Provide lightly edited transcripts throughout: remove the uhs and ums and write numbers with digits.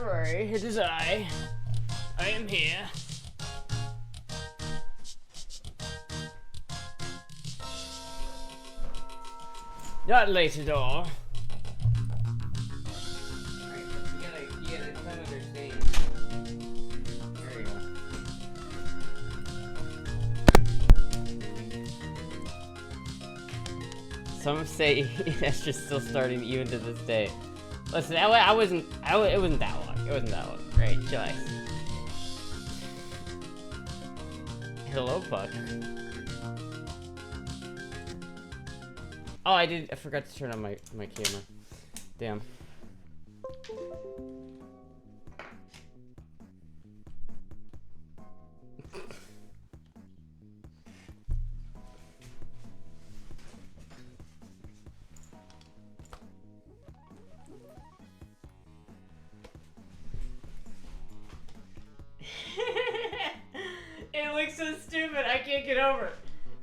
worry, it is I. I am here. Not late at all. Alright, you gotta climb up their stage. There you go. Some say that's just still starting even to this day. Listen, it wasn't that long. It wasn't that long. Right, chillax. Hello, Puck. Oh, I forgot to turn on my camera. Damn. It looks so stupid, I can't get over it.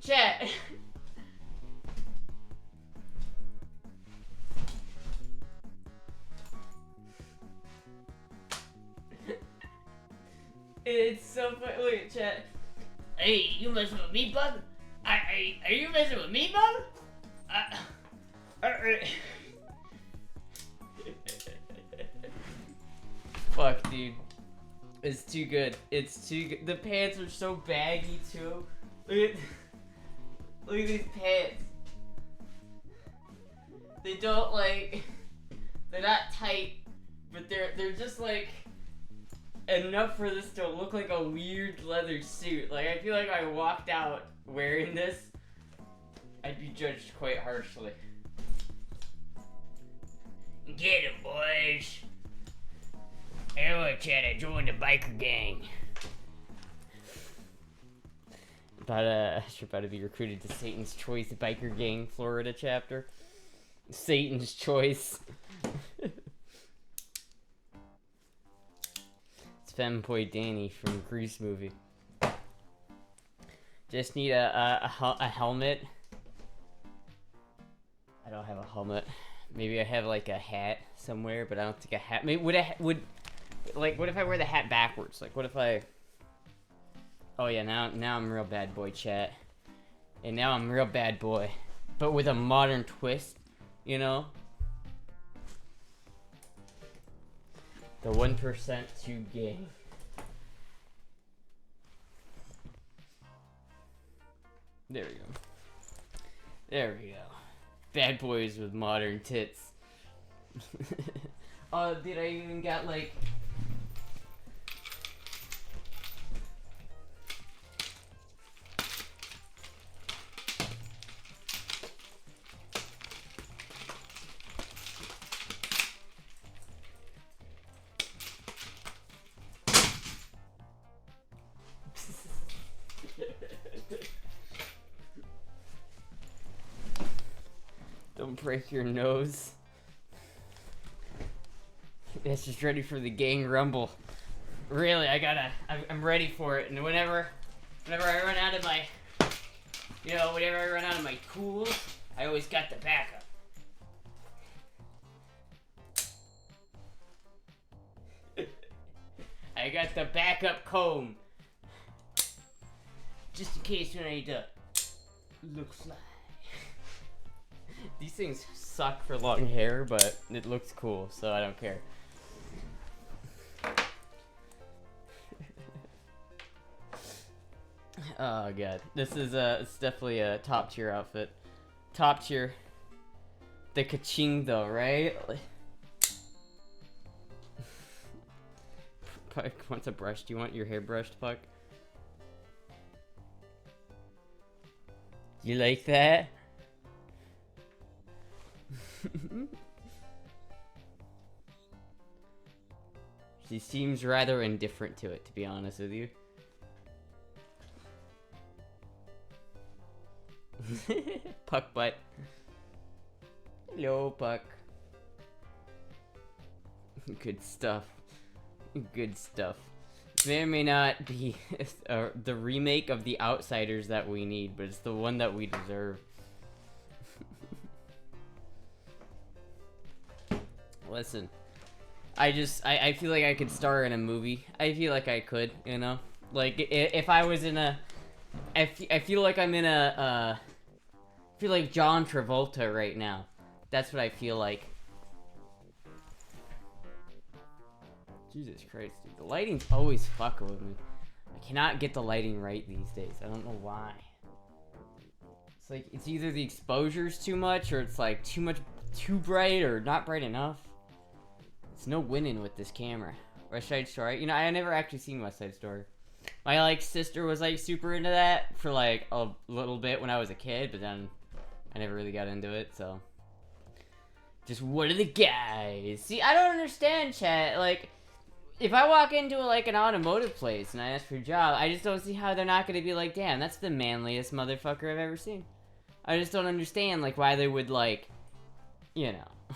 Chat. It's so funny. Look at chat. Hey, you messing with me, bub? Are you messing with me, bub? Fuck, dude. It's too good. It's too good. The pants are so baggy, too. Look at these pants. They don't, like... They're not tight, but they're just, like... enough for this to look like a weird leather suit. Like, I feel like if I walked out wearing this, I'd be judged quite harshly. Get him, boys. Hey, look, Chad, I joined the biker gang. About to be recruited to Satan's Choice Biker Gang Florida chapter. Satan's Choice. Femboy Danny from Grease movie. Just need a helmet. I don't have a helmet. Maybe I have like a hat somewhere, but I don't think a hat. Maybe what if I wear the hat backwards? Like what if I? Oh yeah, now I'm real bad boy, chat. And now I'm real bad boy, but with a modern twist, you know. The 1% too gay. There we go. There we go. Bad boys with modern tits. Oh, dude, I even got like... Don't break your nose. It's just ready for the gang rumble. Really, I'm ready for it. And whenever I run out of my, whenever I run out of my tools, I always got the backup. I got the backup comb. Just in case when I need to look fly. These things suck for long hair, but it looks cool, so I don't care. Oh god, this is it's definitely a top tier outfit. Top tier. The ka-ching though, right? Puck wants a brush. Do you want your hair brushed, Puck? You like that? She seems rather indifferent to it, to be honest with you. Puck butt. Hello, Puck. Good stuff. Good stuff. May or may not be the remake of The Outsiders that we need, but it's the one that we deserve. Listen, I feel like I could star in a movie. I feel like I could, you know? Like, if I was in a... I feel like I'm in a, I feel like John Travolta right now. That's what I feel like. Jesus Christ, dude. The lighting's always fucking with me. I cannot get the lighting right these days. I don't know why. It's like, it's either the exposure's too much, or it's like too bright, or not bright enough. It's no winning with this camera. West Side Story. You know, I never actually seen West Side Story. My, like, sister was, like, super into that for, like, a little bit when I was a kid, but then I never really got into it, so. Just what are the guys? See, I don't understand, chat. Like, if I walk into, like, an automotive place and I ask for a job, I just don't see how they're not gonna be like, damn, that's the manliest motherfucker I've ever seen. I just don't understand, like, why they would, like, you know.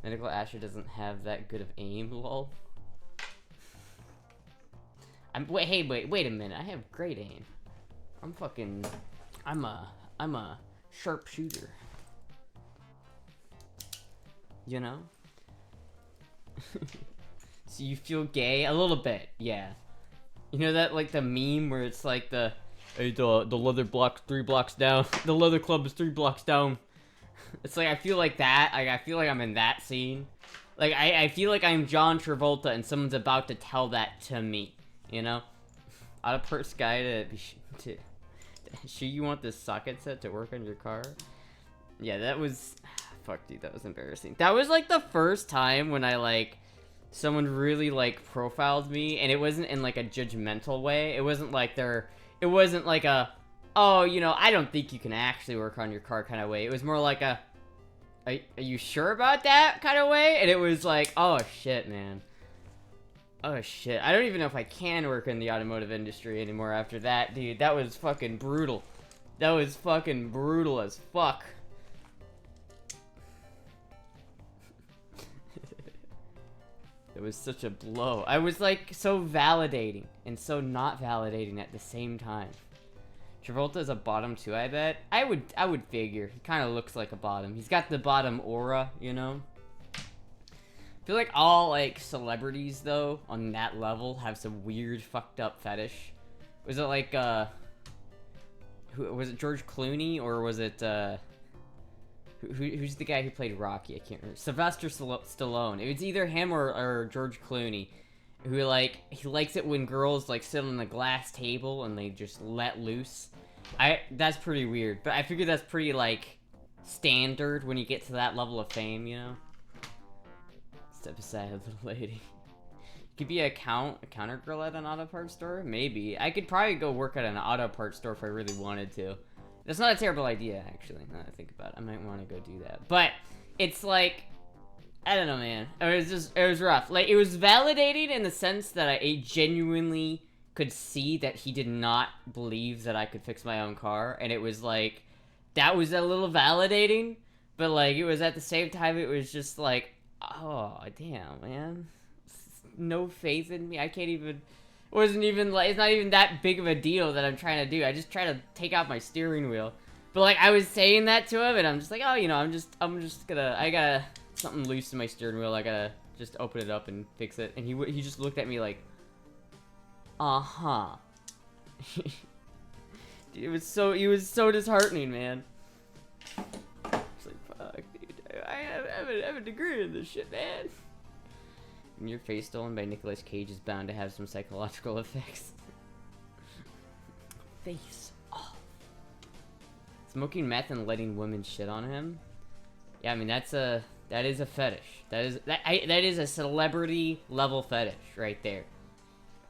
Medical Astra doesn't have that good of aim, lol. Wait a minute. I have great aim. I'm a sharpshooter. You know? So you feel gay? A little bit, yeah. You know that, like, the meme where it's like the leather block's 3 blocks down. The leather club is 3 blocks down. It's like, I feel like that. Like, I feel like I'm in that scene. Like, I feel like I'm John Travolta and someone's about to tell that to me. You know? Auto parts guy to sure you want this socket set to work on your car? Yeah, that was... Fuck, dude, that was embarrassing. That was, like, the first time when I, like... Someone really, like, profiled me, and it wasn't in, like, a judgmental way. It wasn't like it wasn't like a... Oh, you know, I don't think you can actually work on your car kind of way. It was more like a... Are you sure about that kind of way? And it was like, oh, shit, man. Oh, shit. I don't even know if I can work in the automotive industry anymore after that, dude. That was fucking brutal. That was fucking brutal as fuck. It was such a blow. I was, like, so validating and so not validating at the same time. Travolta's a bottom too, I bet. I would figure. He kind of looks like a bottom. He's got the bottom aura, you know? I feel like all, like, celebrities, though, on that level have some weird, fucked up fetish. Was it, like, was it George Clooney, or was it, who's the guy who played Rocky? I can't remember. Sylvester Stallone. It was either him or George Clooney, who, like, he likes it when girls, like, sit on a glass table and they just let loose. That's pretty weird, but I figure that's pretty, like, standard when you get to that level of fame, you know? Step aside, little lady. Could be a counter girl at an auto parts store? Maybe. I could probably go work at an auto parts store if I really wanted to. That's not a terrible idea, actually, now that I think about it. I might want to go do that. But, it's like, I don't know, man. It was rough. Like, it was validating in the sense that I genuinely could see that he did not believe that I could fix my own car. And it was like, that was a little validating. But, like, it was at the same time, it was just like, oh, damn, man. No faith in me. I can't even... Wasn't even, like, it's not even that big of a deal that I'm trying to do. I just try to take out my steering wheel. But, like, I was saying that to him, and I'm just like, oh, you know, I'm just gonna... I gotta... Something loose in my steering wheel. I gotta just open it up and fix it. And he just looked at me like... Uh-huh. It was so disheartening, man. It's like, fuck, dude. I have a degree in this shit, man. And your face stolen by Nicolas Cage is bound to have some psychological effects. Face off. Smoking meth and letting women shit on him? Yeah, I mean, that is a fetish. That is a celebrity level fetish right there.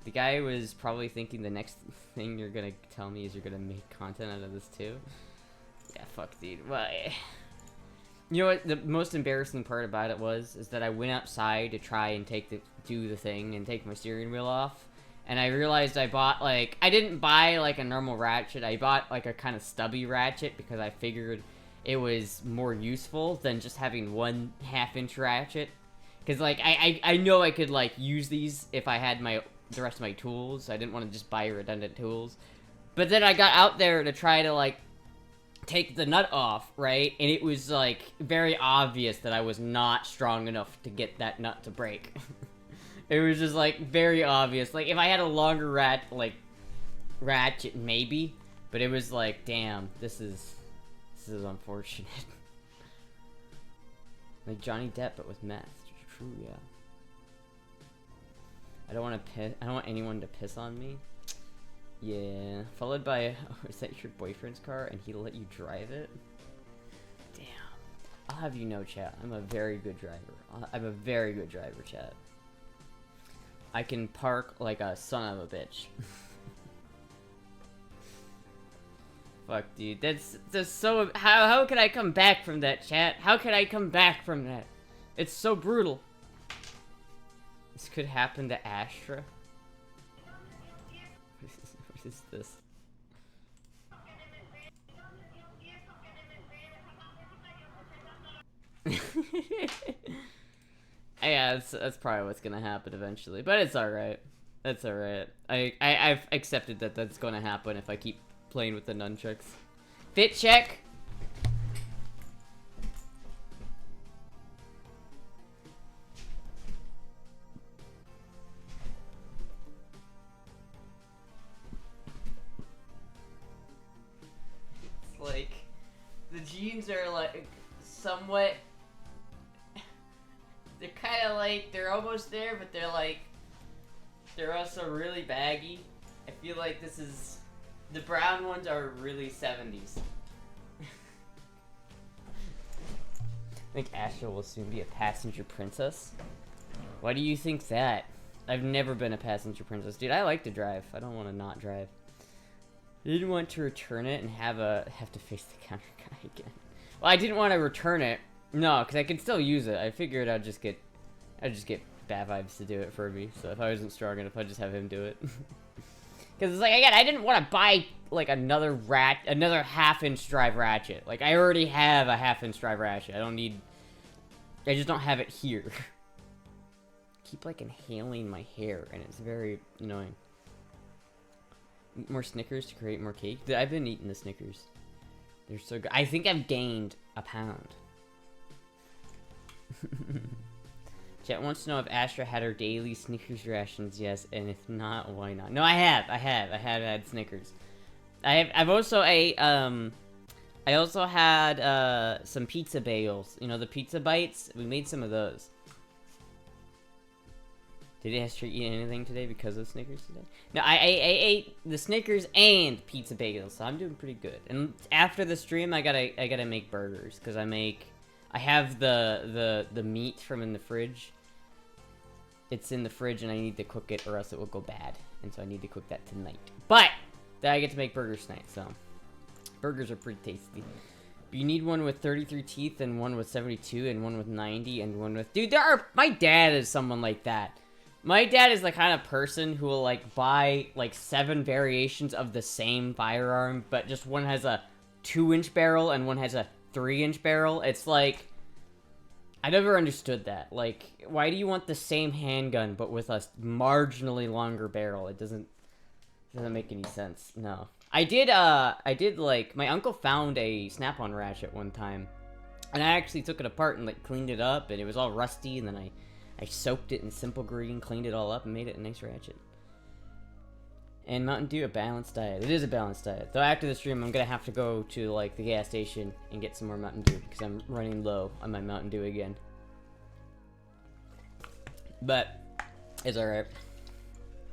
The guy was probably thinking the next thing you're gonna tell me is you're gonna make content out of this too. Yeah, fuck, dude. Well, you know what the most embarrassing part about it is that I went outside to try and do the thing and take my steering wheel off, and I realized I bought, like, I didn't buy like a normal ratchet. I bought like a kind of stubby ratchet because I figured it was more useful than just having 1/2 inch ratchet. Cause like I know I could like use these if I had the rest of my tools. I didn't want to just buy redundant tools. But then I got out there to try to like take the nut off, right? And it was, like, very obvious that I was not strong enough to get that nut to break. It was just, like, very obvious. Like, if I had a longer ratchet, maybe. But it was like, damn, this is unfortunate. Like Johnny Depp, but with meth. True, yeah. I don't want to piss. I don't want anyone to piss on me. Yeah. Followed by, oh, is that your boyfriend's car and he'll let you drive it? Damn. I'll have you know, chat. I'm a very good driver. I'm a very good driver, chat. I can park like a son of a bitch. Fuck, dude. That's so... How can I come back from that, chat? How can I come back from that? It's so brutal. This could happen to Astra. What is this? Yeah, that's probably what's gonna happen eventually. But it's alright. That's alright. I've accepted that that's gonna happen if I keep playing with the nunchucks. Fit check. It's like the jeans are like somewhat. They're kind of like they're almost there, but they're also really baggy. I feel like this is. The brown ones are really 70s. I think Astra will soon be a passenger princess. Why do you think that? I've never been a passenger princess. Dude, I like to drive. I don't want to not drive. I didn't want to return it and have to face the counter guy again. Well, I didn't want to return it. No, because I can still use it. I figured I'd just get bad vibes to do it for me. So if I wasn't strong enough, I'd just have him do it. Because it's like, again, I didn't want to buy, like, another half-inch drive ratchet. Like, I already have a half-inch drive ratchet. I just don't have it here. Keep, like, inhaling my hair, and it's very annoying. Eat more Snickers to create more cake? I've been eating the Snickers. They're so good. I think I've gained a pound. Chat wants to know if Astra had her daily Snickers rations. Yes, and if not, why not? No, I have had Snickers. I've also I also had some pizza bagels. You know, the pizza bites. We made some of those. Did Astra eat anything today because of Snickers today? No, I ate the Snickers and pizza bagels, so I'm doing pretty good. And after the stream, I gotta make burgers because I have the meat from in the fridge. It's in the fridge and I need to cook it or else it will go bad. And so I need to cook that tonight. But then I get to make burgers tonight, so burgers are pretty tasty. But you need one with 33 teeth and one with 72 and one with 90 and one with... Dude, my dad is someone like that. My dad is the kind of person who will, like, buy, like, 7 variations of the same firearm, but just one has a 2-inch barrel and one has a 3-inch barrel. It's like... I never understood that. Like, why do you want the same handgun, but with a marginally longer barrel? It doesn't make any sense. No. I did, like... My uncle found a Snap-on ratchet one time, and I actually took it apart and, like, cleaned it up, and it was all rusty, and then I soaked it in Simple Green, cleaned it all up, and made it a nice ratchet. And Mountain Dew, a balanced diet. It is a balanced diet. Though after the stream, I'm gonna have to go to, like, the gas station and get some more Mountain Dew, because I'm running low on my Mountain Dew again. But, it's alright.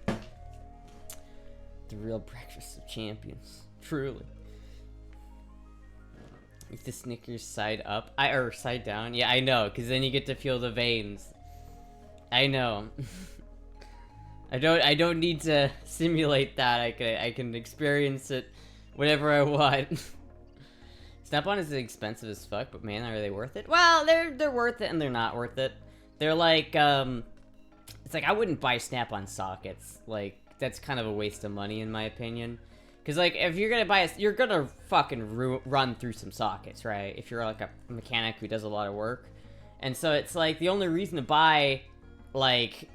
The real breakfast of champions. Truly. Eat the Snickers side up. Or side down. Yeah, I know, because then you get to feel the veins. I know. I don't need to simulate that. I can experience it whenever I want. Snap-on is expensive as fuck, but man, are they worth it? Well, they're worth it and they're not worth it. They're like it's like I wouldn't buy Snap-on sockets. Like that's kind of a waste of money in my opinion. Cause like if you're gonna buy you're gonna fucking run through some sockets, right? If you're like a mechanic who does a lot of work. And so it's like the only reason to buy like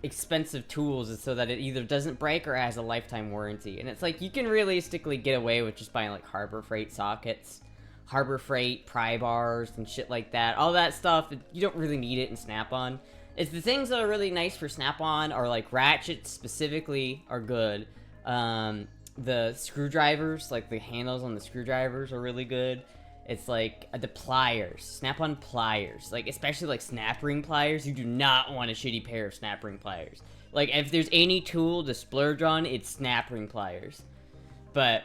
expensive tools is so that it either doesn't break or has a lifetime warranty. And it's like, you can realistically get away with just buying like Harbor Freight sockets, Harbor Freight pry bars and shit like that. All that stuff, you don't really need it in Snap-on. It's the things that are really nice for Snap-on are like ratchets specifically are good. The screwdrivers, like the handles on the screwdrivers are really good. It's like the pliers, Snap-on pliers, like especially like snap ring pliers. You do not want a shitty pair of snap ring pliers. Like if there's any tool to splurge on, it's snap ring pliers. But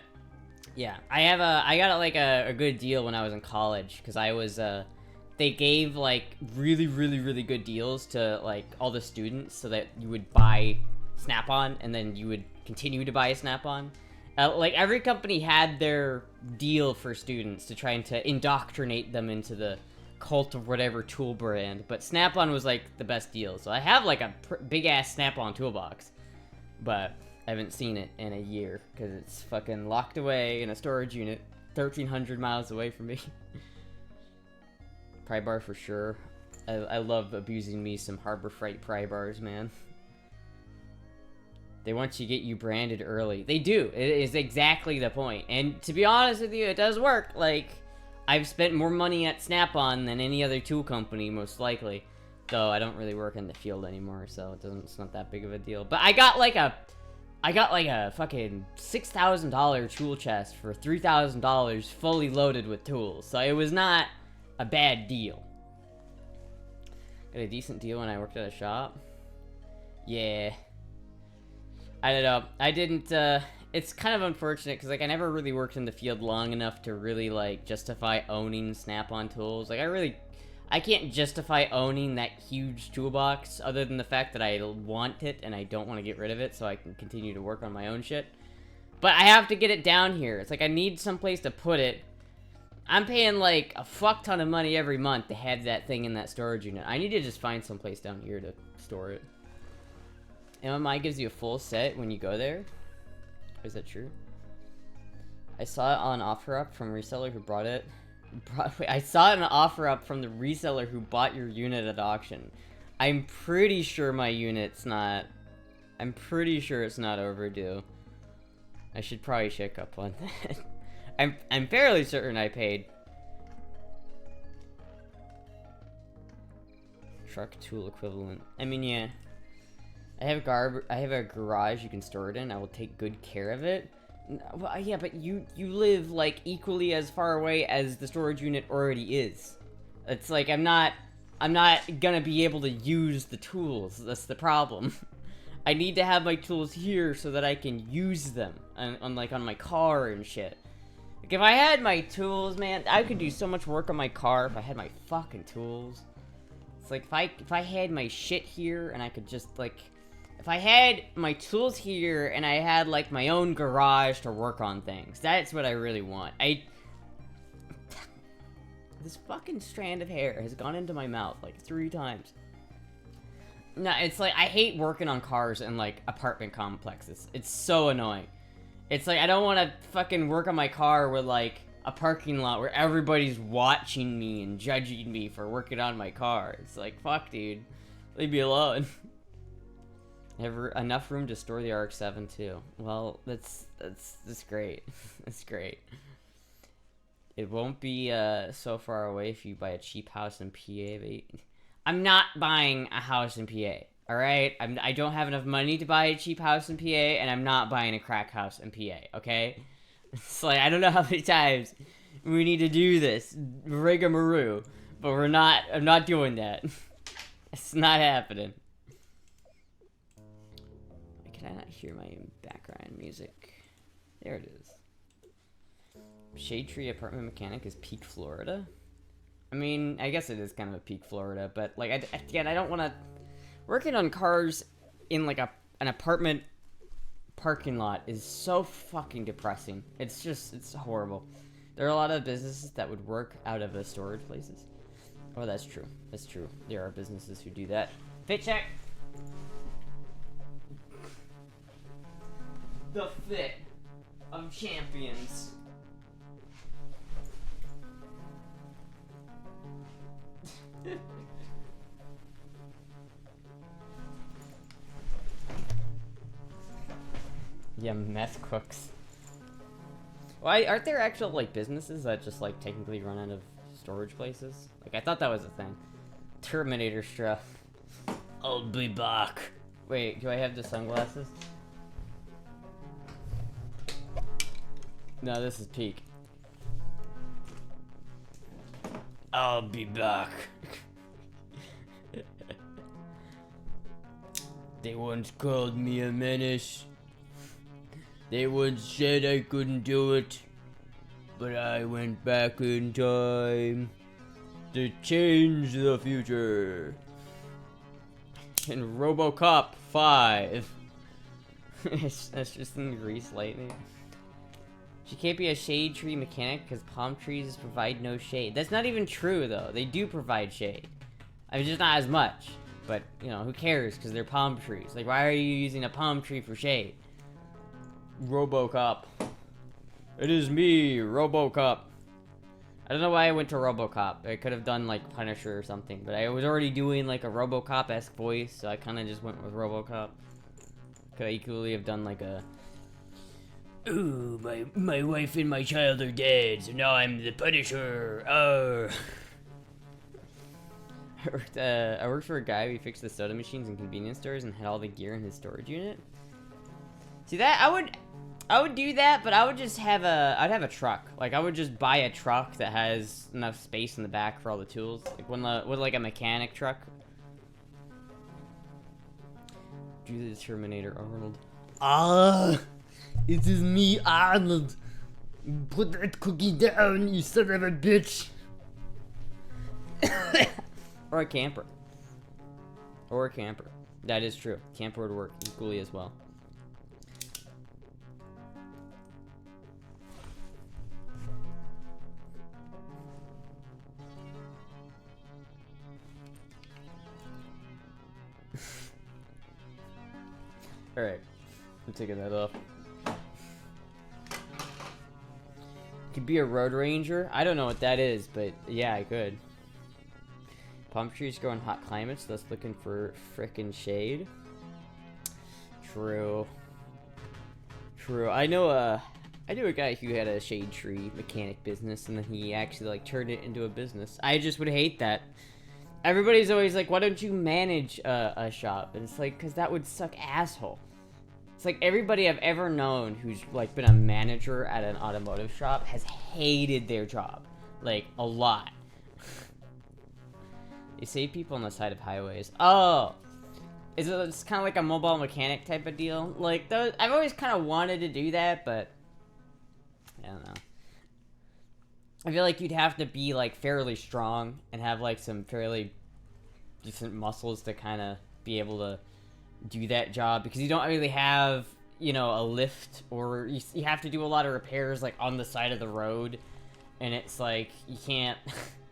yeah, I got like a good deal when I was in college because I was they gave like really good deals to like all the students so that you would buy Snap-on and then you would continue to buy a Snap-on. Like every company had their deal for students to try and to indoctrinate them into the cult of whatever tool brand, but Snap-on was like the best deal. So I have like a big ass Snap-on toolbox, but I haven't seen it in a year because it's fucking locked away in a storage unit 1,300 miles away from me. Pry bar for sure. I love abusing me some Harbor Freight pry bars, man. They want to get you branded early. They do. It is exactly the point. And to be honest with you, it does work. Like, I've spent more money at Snap-on than any other tool company, most likely. Though I don't really work in the field anymore, so it's not that big of a deal. But I got like a fucking $6,000 tool chest for $3,000 fully loaded with tools. So it was not a bad deal. Got a decent deal when I worked at a shop. Yeah. I don't know. I didn't, it's kind of unfortunate because, like, I never really worked in the field long enough to really, like, justify owning Snap-on tools. Like, I can't justify owning that huge toolbox other than the fact that I want it and I don't want to get rid of it so I can continue to work on my own shit. But I have to get it down here. It's like I need someplace to put it. I'm paying, like, a fuck ton of money every month to have that thing in that storage unit. I need to just find someplace down here to store it. MMI gives you a full set when you go there. Is that true? I saw it on OfferUp from a reseller who brought it. Wait, I saw it on OfferUp from the reseller who bought your unit at auction. I'm pretty sure my unit's not... I'm pretty sure it's not overdue. I should probably check up on that. I'm fairly certain I paid. Truck tool equivalent. I mean, yeah. I have a garage you can store it in. I will take good care of it. Well, yeah, but you live like equally as far away as the storage unit already is. It's like I'm not gonna be able to use the tools. That's the problem. I need to have my tools here so that I can use them on my car and shit. Like if I had my tools, man, I could do so much work on my car if I had my fucking tools. It's like if I had my shit here and I could just like. If I had my tools here and I had, like, my own garage to work on things, that's what I really want. This fucking strand of hair has gone into my mouth, like, 3 times. No, it's like, I hate working on cars in, like, apartment complexes. It's so annoying. It's like, I don't want to fucking work on my car with, like, a parking lot where everybody's watching me and judging me for working on my car. It's like, fuck, dude. Leave me alone. Have enough room to store the RX-7 too. Well, that's great. That's great. It won't be so far away if you buy a cheap house in PA. I'm not buying a house in PA. All right, I don't have enough money to buy a cheap house in PA, and I'm not buying a crack house in PA. Okay, it's like I don't know how many times we need to do this rigmarole, but we're not. I'm not doing that. It's not happening. Can I not hear my background music? There it is. Shade Tree Apartment Mechanic is Peak Florida? I mean, I guess it is kind of a Peak Florida, but, like, again, I don't want to... Working on cars in, like, an apartment parking lot is so fucking depressing. It's just, it's horrible. There are a lot of businesses that would work out of the storage places. Oh, that's true. That's true. There are businesses who do that. Fit check! The fit of champions. Yeah, meth cooks. Why aren't there actual like businesses that just like technically run out of storage places? Like I thought that was a thing. Terminator stuff. I'll be back. Wait, do I have the sunglasses? No, this is peak. I'll be back. They once called me a menace. They once said I couldn't do it. But I went back in time to change the future. In RoboCop 5. That's just in Grease Lightning. She can't be a shade tree mechanic because palm trees provide no shade. That's not even true though. They do provide shade. I mean, just not as much. But, you know, who cares? Because they're palm trees. Like, why are you using a palm tree for shade? RoboCop. It is me, RoboCop. I don't know why I went to RoboCop. I could have done, like, Punisher or something. But I was already doing, like, a RoboCop-esque voice. So I kind of just went with RoboCop. Could I equally have done, like, a... Ooh, my wife and my child are dead. So now I'm the Punisher. Oh... I worked for a guy who fixed the soda machines in convenience stores and had all the gear in his storage unit. See that? I would do that, but I would just have I'd have a truck. Like I would just buy a truck that has enough space in the back for all the tools. Like with like a mechanic truck. Do the Terminator, Arnold. Ah, it is me, Arnold. Put that cookie down, you son of a bitch. Or a camper. Or a camper. That is true. Camper would work equally as well. Alright. I'm taking that off. Could be a road ranger? I don't know what that is, but yeah, I could. Palm trees grow in hot climates, thus looking for frickin' shade. True. True. I knew a guy who had a shade tree mechanic business, and then he actually like turned it into a business. I just would hate that. Everybody's always like, "Why don't you manage a shop?" And it's like, "Cause that would suck, asshole." It's like everybody I've ever known who's like been a manager at an automotive shop has hated their job, like a lot. You save people on the side of highways. Oh, it's kind of like a mobile mechanic type of deal. Like those, I've always kind of wanted to do that, but I don't know. I feel like you'd have to be like fairly strong and have like some fairly decent muscles to kind of be able to do that job, because you don't really have, you know, a lift, or you have to do a lot of repairs like on the side of the road, and it's like you can't,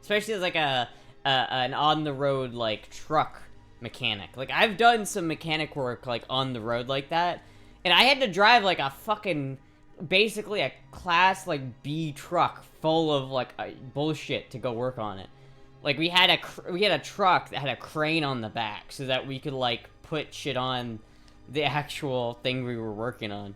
especially as like an on-the-road, like, truck mechanic. Like, I've done some mechanic work, like, on the road like that, and I had to drive, like, a fucking, basically a class, like, B truck full of, like, bullshit to go work on it. Like, we had a truck that had a crane on the back so that we could, like, put shit on the actual thing we were working on.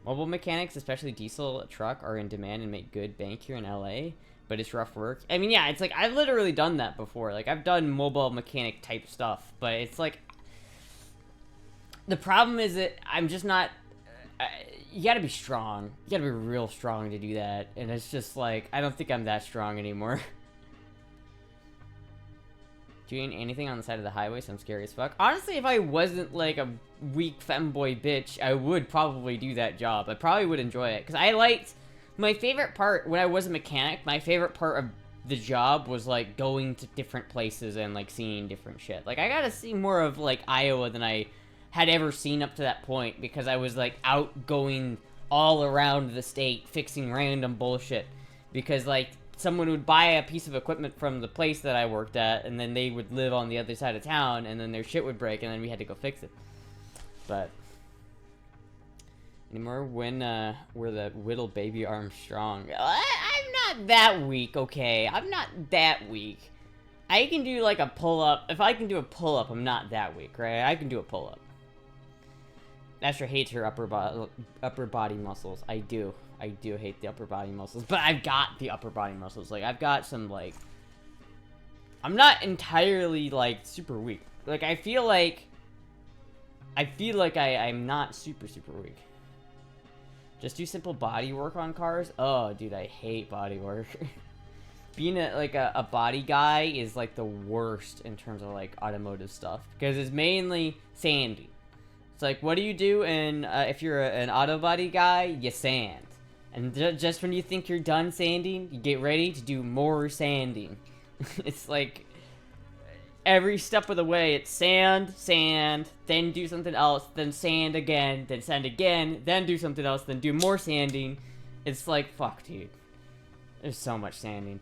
Mobile mechanics, especially diesel truck, are in demand and make good bank here in LA. But it's rough work. I mean, yeah, it's like, I've literally done that before. Like, I've done mobile mechanic type stuff. But it's like, the problem is that I'm just not, you gotta be strong. You gotta be real strong to do that. And it's just like, I don't think I'm that strong anymore. Doing anything on the side of the highway sounds scary as fuck. Honestly, if I wasn't like a weak femboy bitch, I would probably do that job. I probably would enjoy it. Because I liked... My favorite part, when I was a mechanic, my favorite part of the job was, like, going to different places and, like, seeing different shit. Like, I got to see more of, like, Iowa than I had ever seen up to that point, because I was, like, out going all around the state fixing random bullshit. Because, like, someone would buy a piece of equipment from the place that I worked at, and then they would live on the other side of town, and then their shit would break, and then we had to go fix it. But... anymore, when were the Whittle baby arms strong? I'm not that weak, okay? I'm not that weak. I can do like a pull-up. If I can do a pull-up, I'm not that weak, right? I can do a pull-up. Astra hates her upper body muscles. I do hate the upper body muscles, but I've got the upper body muscles. Like, I've got some, like, I'm not entirely, like, super weak. Like, I feel like I'm not super weak. Just do simple body work on cars. Oh, dude, I hate body work. Being a body guy is, like, the worst in terms of, like, automotive stuff, because it's mainly sanding. It's like, what do you do? And if you're an auto body guy, you sand. And just when you think you're done sanding, you get ready to do more sanding. It's like every step of the way, it's sand, then do something else, then sand again, then do something else, then do more sanding. It's like, fuck, dude. There's so much sanding.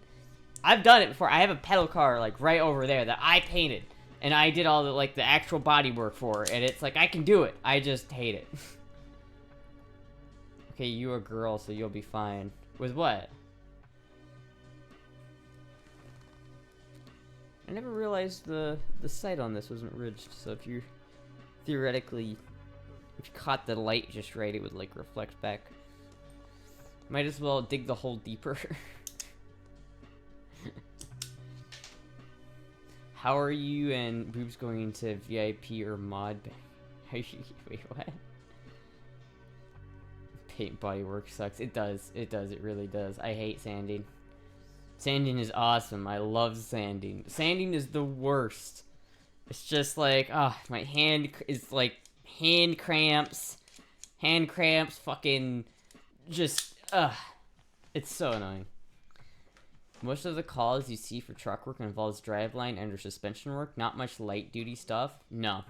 I've done it before. I have a pedal car, like, right over there that I painted. And I did all the, like, the actual body work for it. And it's like, I can do it. I just hate it. Okay, you're a girl, so you'll be fine. With what? I never realized the sight on this wasn't ridged, so if you theoretically, if you caught the light just right, it would, like, reflect back. Might as well dig the hole deeper. How are you and Boobs going into VIP or mod? Wait, what? Paint body work sucks. It does. It really does. I hate sanding. Sanding is awesome. I love sanding. Sanding is the worst. It's just like, oh, my hand is like hand cramps, fucking just, it's so annoying. Most of the calls you see for truck work involves driveline and or suspension work. Not much light duty stuff. No,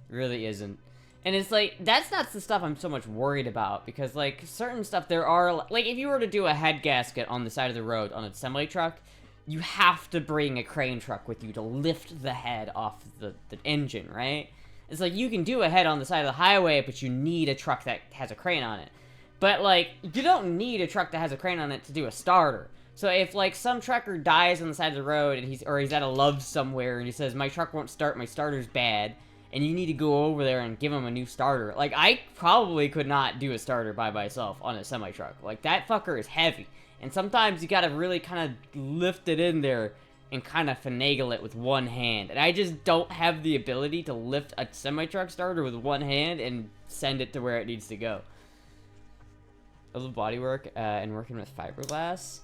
it really isn't. And it's like, that's not the stuff I'm so much worried about, because, like, certain stuff there are, like, if you were to do a head gasket on the side of the road on a semi-truck, you have to bring a crane truck with you to lift the head off the engine, right? It's like, you can do a head on the side of the highway, but you need a truck that has a crane on it. But, like, you don't need a truck that has a crane on it to do a starter. So if, like, some trucker dies on the side of the road, and he's at a love somewhere, and he says, my truck won't start, my starter's bad, and you need to go over there and give him a new starter. Like, I probably could not do a starter by myself on a semi-truck. Like, that fucker is heavy. And sometimes you gotta really kind of lift it in there and kind of finagle it with one hand. And I just don't have the ability to lift a semi-truck starter with one hand and send it to where it needs to go. I love bodywork and working with fiberglass.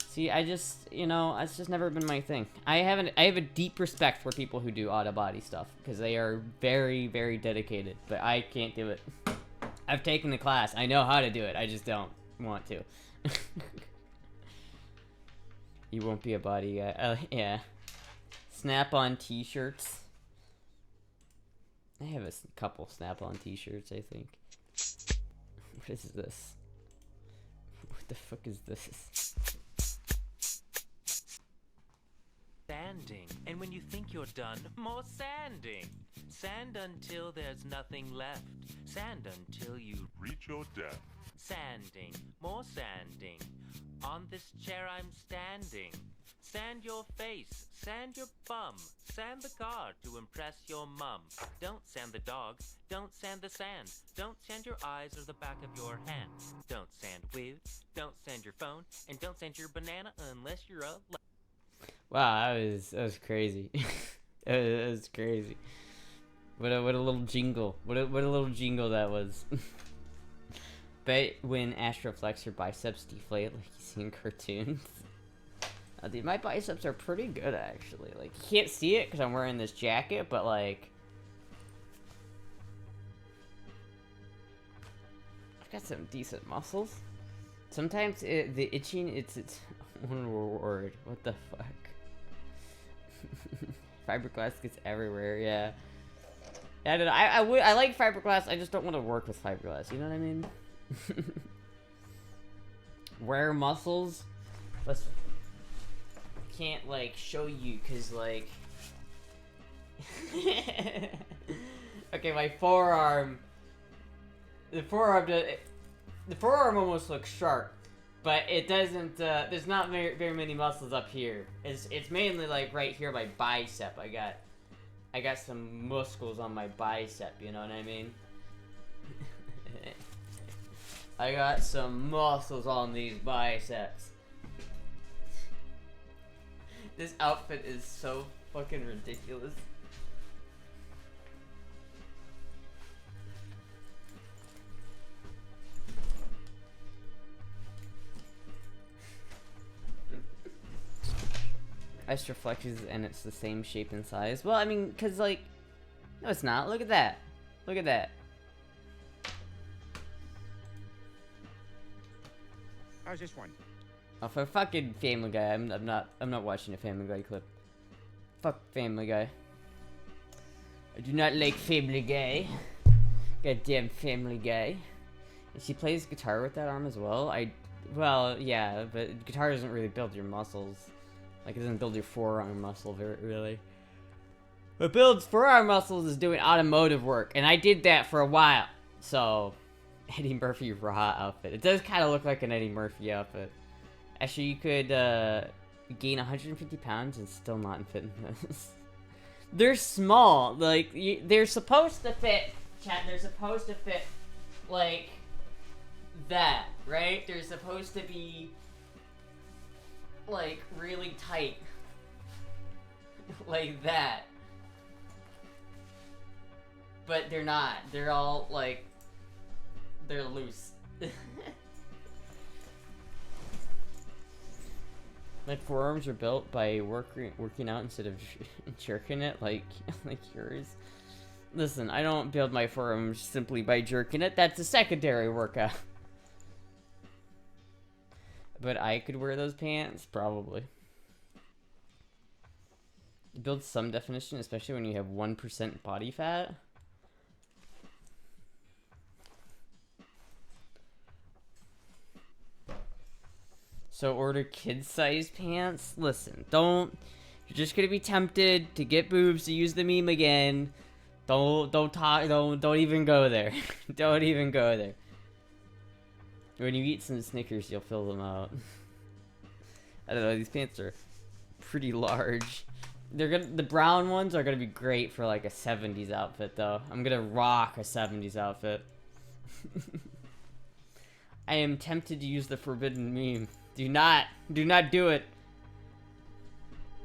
See, I just, you know, it's just never been my thing. I have a deep respect for people who do auto body stuff, because they are very, very dedicated, but I can't do it. I've taken the class. I know how to do it. I just don't want to. You won't be a body guy. Yeah. Snap-on t-shirts. I have a couple Snap-on t-shirts, I think. What is this? What the fuck is this? Sanding, and when you think you're done, more sanding. Sand until there's nothing left. Sand until you reach your death. Sanding, more sanding. On this chair I'm standing. Sand your face, sand your bum. Sand the car to impress your mum. Don't sand the dog, don't sand the sand. Don't sand your eyes or the back of your hand. Don't sand wigs, don't sand your phone, and don't sand your banana unless you're a... Wow, that was crazy. That was crazy. What a little jingle. What a little jingle that was. Bet when Astra flex her biceps deflate like you see in cartoons. Dude, my biceps are pretty good actually. Like, you can't see it because I'm wearing this jacket, but like, I've got some decent muscles. Sometimes the itching, it's one word. What the fuck? Fiberglass gets everywhere, yeah. I don't know. I like fiberglass. I just don't want to work with fiberglass. You know what I mean? Rare muscles. Let's. Can't like show you because like. Okay, my forearm. The forearm almost looks sharp. But it doesn't, there's not very many muscles up here. It's mainly like right here, my bicep. I got some muscles on my bicep, you know what I mean? I got some muscles on these biceps. This outfit is so fucking ridiculous. Astra flexes and it's the same shape and size. Well, I mean, cause like, no, it's not. Look at that. Look at that. How's this one? Oh, for fucking Family Guy, I'm not watching a Family Guy clip. Fuck Family Guy. I do not like Family Guy. Goddamn Family Guy. And she plays guitar with that arm as well. Well, yeah, but guitar doesn't really build your muscles. Like, it doesn't build your forearm muscle really. What builds forearm muscles is doing automotive work, and I did that for a while. So, Eddie Murphy raw outfit. It does kind of look like an Eddie Murphy outfit. Actually, you could gain 150 pounds and still not fit in this. They're small. Like, they're supposed to fit, chat, they're supposed to fit, like, that, right? They're supposed to be, like, really tight. Like that. But they're not. They're all, like, they're loose. My forearms are built by working out instead of jerking it, like yours. Listen, I don't build my forearms simply by jerking it. That's a secondary workout. But I could wear those pants, probably. It builds some definition, especially when you have 1% body fat. So order kid-sized pants? Listen, you're just gonna be tempted to get boobs to use the meme again. Don't even go there. Don't even go there. When you eat some Snickers, you'll fill them out. I don't know, these pants are pretty large. The brown ones are gonna be great for like a 70s outfit though. I'm gonna rock a 70s outfit. I am tempted to use the forbidden meme. Do not do it.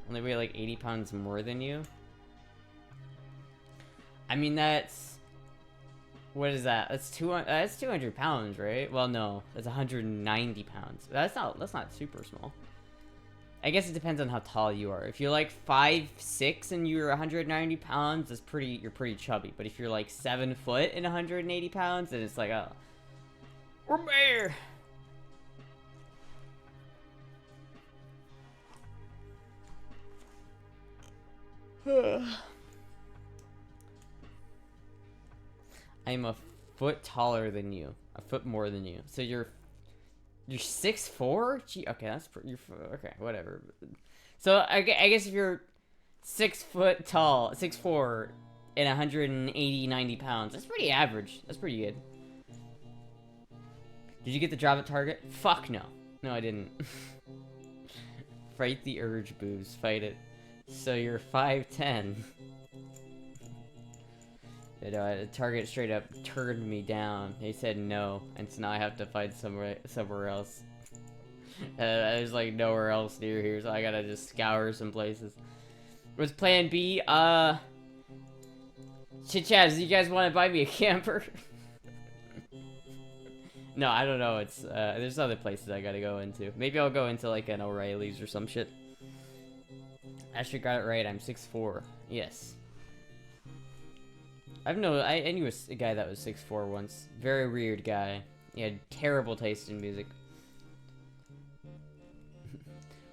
Only weigh like 80 pounds more than you. I mean, what is that? That's 200 pounds, right? Well, no, that's 190 pounds. That's not super small. I guess it depends on how tall you are. If you're like 5'6" and you're 190 pounds, you're pretty chubby. But if you're like 7 foot and 180 pounds, then it's like, oh, we're there. I'm a foot taller than you, a foot more than you. So you're 6'4"? Gee, okay, okay, whatever. So I guess if you're 6 foot tall, 6'4", and 180, 90 pounds, that's pretty average. That's pretty good. Did you get the job at Target? Fuck no. No, I didn't. Fight the urge, boobs. Fight it. So you're 5'10". Target straight up turned me down. They said no, and so now I have to find somewhere else. There's like nowhere else near here, so I gotta just scour some places. What's plan B? Chit-chats, do you guys want to buy me a camper? No, I don't know. It's there's other places I gotta go into. Maybe I'll go into like an O'Reilly's or some shit. Ashley got it right. I'm 6'4". Yes. I knew a guy that was 6'4" once. Very weird guy. He had terrible taste in music.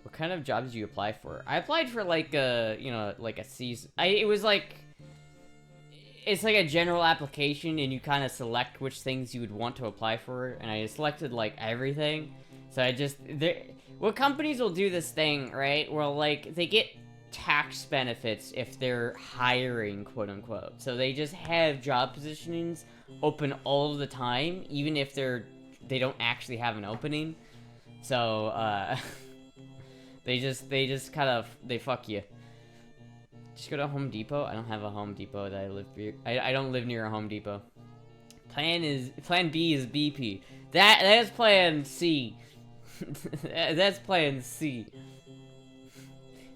What kind of jobs did you apply for? I applied for like like a season. It's like a general application, and you kind of select which things you would want to apply for, and I selected like everything. So what companies will do this thing, right? Where like they get tax benefits if they're hiring, quote unquote. So they just have job positions open all the time, even if they don't actually have an opening. So they just kind of fuck you. Just go to Home Depot. I don't have a Home Depot that I live near. I don't live near a Home Depot. Plan B is BP. That's plan C. That's plan C.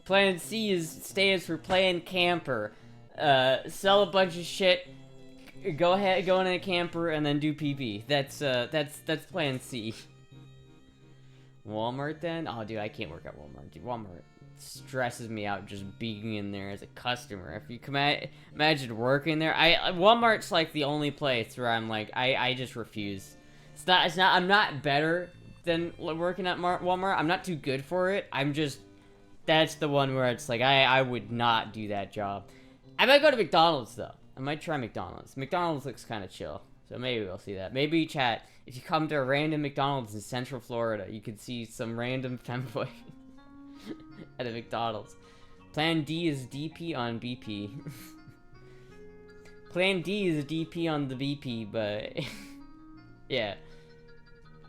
Plan C stands for plan camper. Sell a bunch of shit. Go in a camper and then do PP. That's plan C. Walmart then? Oh, dude, I can't work at Walmart. Dude, Walmart stresses me out just being in there as a customer. If you can imagine working there, Walmart's like the only place where I'm like, I just refuse. It's not. I'm not better than working at Walmart. I'm not too good for it. That's the one where it's like, I would not do that job. I might go to McDonald's though. I might try McDonald's. McDonald's looks kind of chill. So maybe we'll see that. Maybe, chat, if you come to a random McDonald's in Central Florida, you could see some random femboy at a McDonald's. Plan D is DP on BP. Plan D is DP on the BP, but... yeah.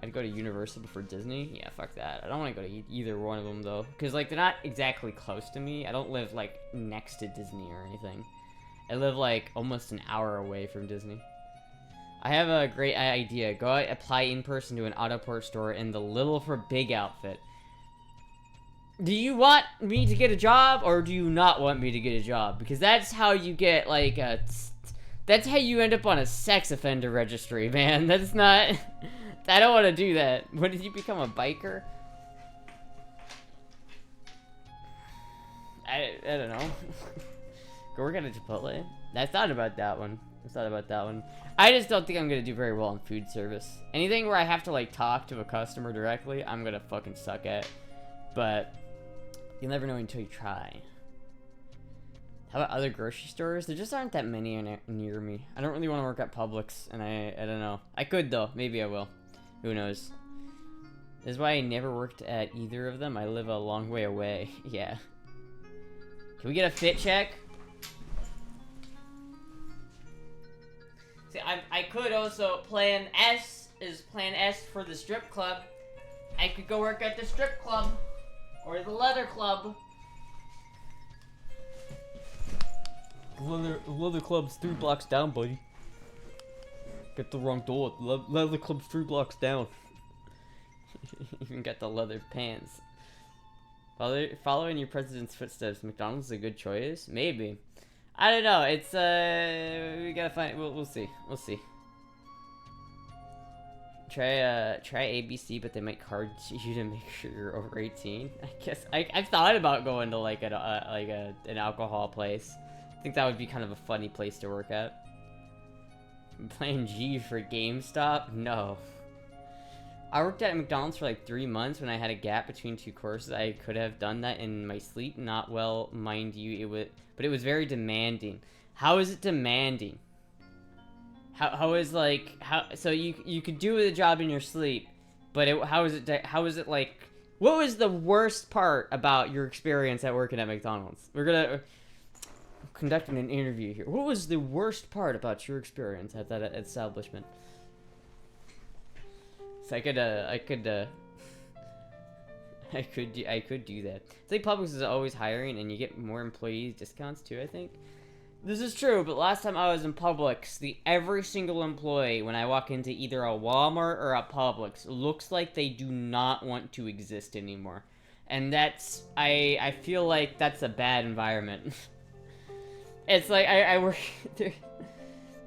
I'd go to Universal before Disney. Yeah, fuck that. I don't want to go to either one of them, though. Because, like, they're not exactly close to me. I don't live, like, next to Disney or anything. I live, like, almost an hour away from Disney. I have a great idea. Go out, apply in person to an Autoport store in the Little for Big outfit. Do you want me to get a job, or do you not want me to get a job? Because that's how you get, like, that's how you end up on a sex offender registry, man. That's not... I don't want to do that. When did you become a biker? I don't know. Go work at a Chipotle? I thought about that one. I just don't think I'm gonna do very well in food service. Anything where I have to, like, talk to a customer directly, I'm gonna fucking suck at. But you'll never know until you try. How about other grocery stores? There just aren't that many near me. I don't really want to work at Publix, and I don't know. I could, though. Maybe I will. Who knows? This is why I never worked at either of them. I live a long way away. Yeah. Can we get a fit check? See, I could also... Plan S is Plan S for the strip club. I could go work at the strip club. Or the leather club. Leather club's 3 blocks down, buddy. Get the wrong door. Leather club's 3 blocks down. Even got the leather pants. Following your president's footsteps, McDonald's is a good choice? Maybe. I don't know. It's we gotta find. We'll see. We'll see. Try ABC, but they might card you to make sure you're over 18. I guess I've thought about going to like an alcohol place. I think that would be kind of a funny place to work at. I'm playing G for GameStop? No. I worked at McDonald's for like 3 months when I had a gap between 2 courses. I could have done that in my sleep. Not well, mind you. But it was very demanding. How is it demanding? How is like so you could do the job in your sleep, but how is it like? What was the worst part about your experience at working at McDonald's? We're gonna conducting an interview here. What was the worst part about your experience at that establishment? So I could do that. I think Publix is always hiring, and you get more employee discounts too, I think. This is true, but last time I was in Publix, every single employee, when I walk into either a Walmart or a Publix, looks like they do not want to exist anymore. And that's, I feel like that's a bad environment. It's like, I work,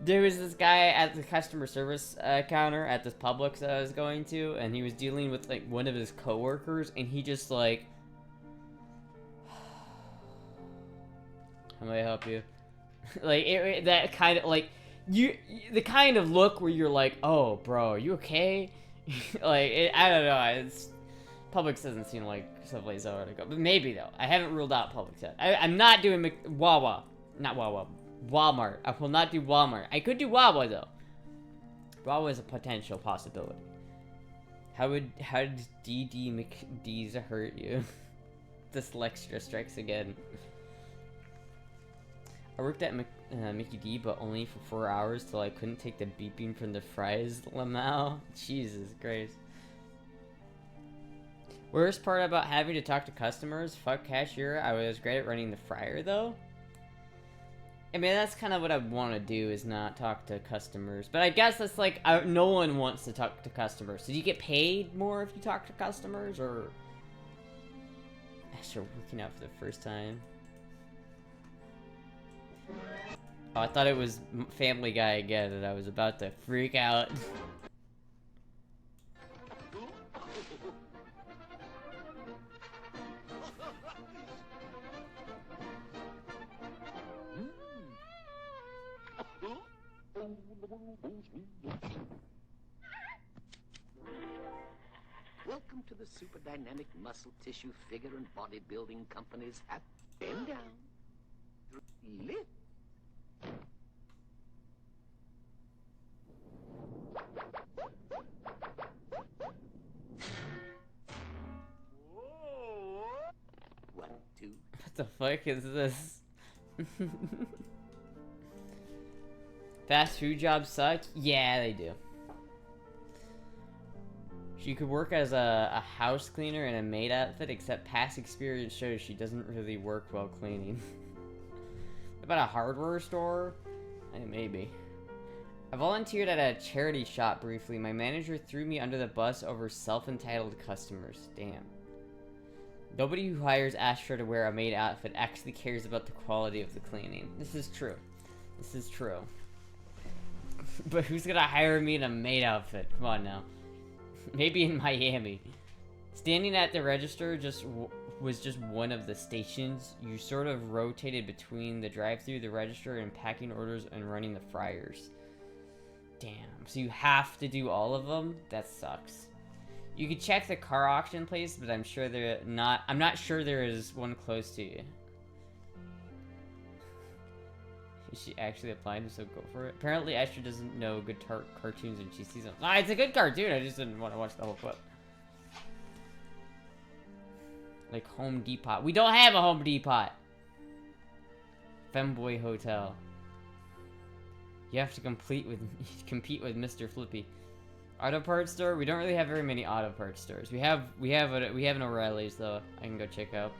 there was this guy at the customer service counter at this Publix that I was going to, and he was dealing with, like, one of his coworkers, and he just, like, how may I help you? Like, that kind of, like, the kind of look where you're like, oh, bro, are you okay? Like, I don't know, Publix doesn't seem like someplace I want to go, but maybe, though. I haven't ruled out Publix yet. I'm not doing Walmart. I will not do Walmart. I could do Wawa, though. Wawa is a potential possibility. How did DD McD's hurt you? Dyslexia strikes again. I worked at Mickey D, but only for 4 hours till I couldn't take the beeping from the fries, Lamau. Jesus Christ. Worst part about having to talk to customers? Fuck cashier. I was great at running the fryer, though. I mean, that's kind of what I want to do, is not talk to customers. But I guess that's like, no one wants to talk to customers. So do you get paid more if you talk to customers, or... Astra working out for the first time. Oh, I thought it was Family Guy again, and I was about to freak out. Welcome to the super dynamic muscle tissue figure and bodybuilding company's up and down. Lift. One, two. What the fuck is this? Fast food jobs suck? Yeah, they do. She could work as a house cleaner in a maid outfit, except past experience shows she doesn't really work while cleaning. About a hardware store? Maybe. I volunteered at a charity shop briefly. My manager threw me under the bus over self-entitled customers. Damn. Nobody who hires Astra to wear a maid outfit actually cares about the quality of the cleaning. This is true. This is true. But who's gonna hire me in a maid outfit? Come on now. Maybe in Miami. Standing at the register was just one of the stations. You sort of rotated between the drive-thru, the register, and packing orders and running the fryers. Damn. So you have to do all of them? That sucks. You could check the car auction place, but I'm not sure there is one close to you. Is she actually applying, so go for it? Apparently Astra doesn't know good cartoons and she sees them. Ah, it's a good cartoon, I just didn't want to watch the whole clip. Like Home Depot. We don't have a Home Depot! Femboy Hotel. You have to compete with Mr. Flippy. Auto parts store? We don't really have very many auto parts stores. We have an O'Reilly's though. I can go check out.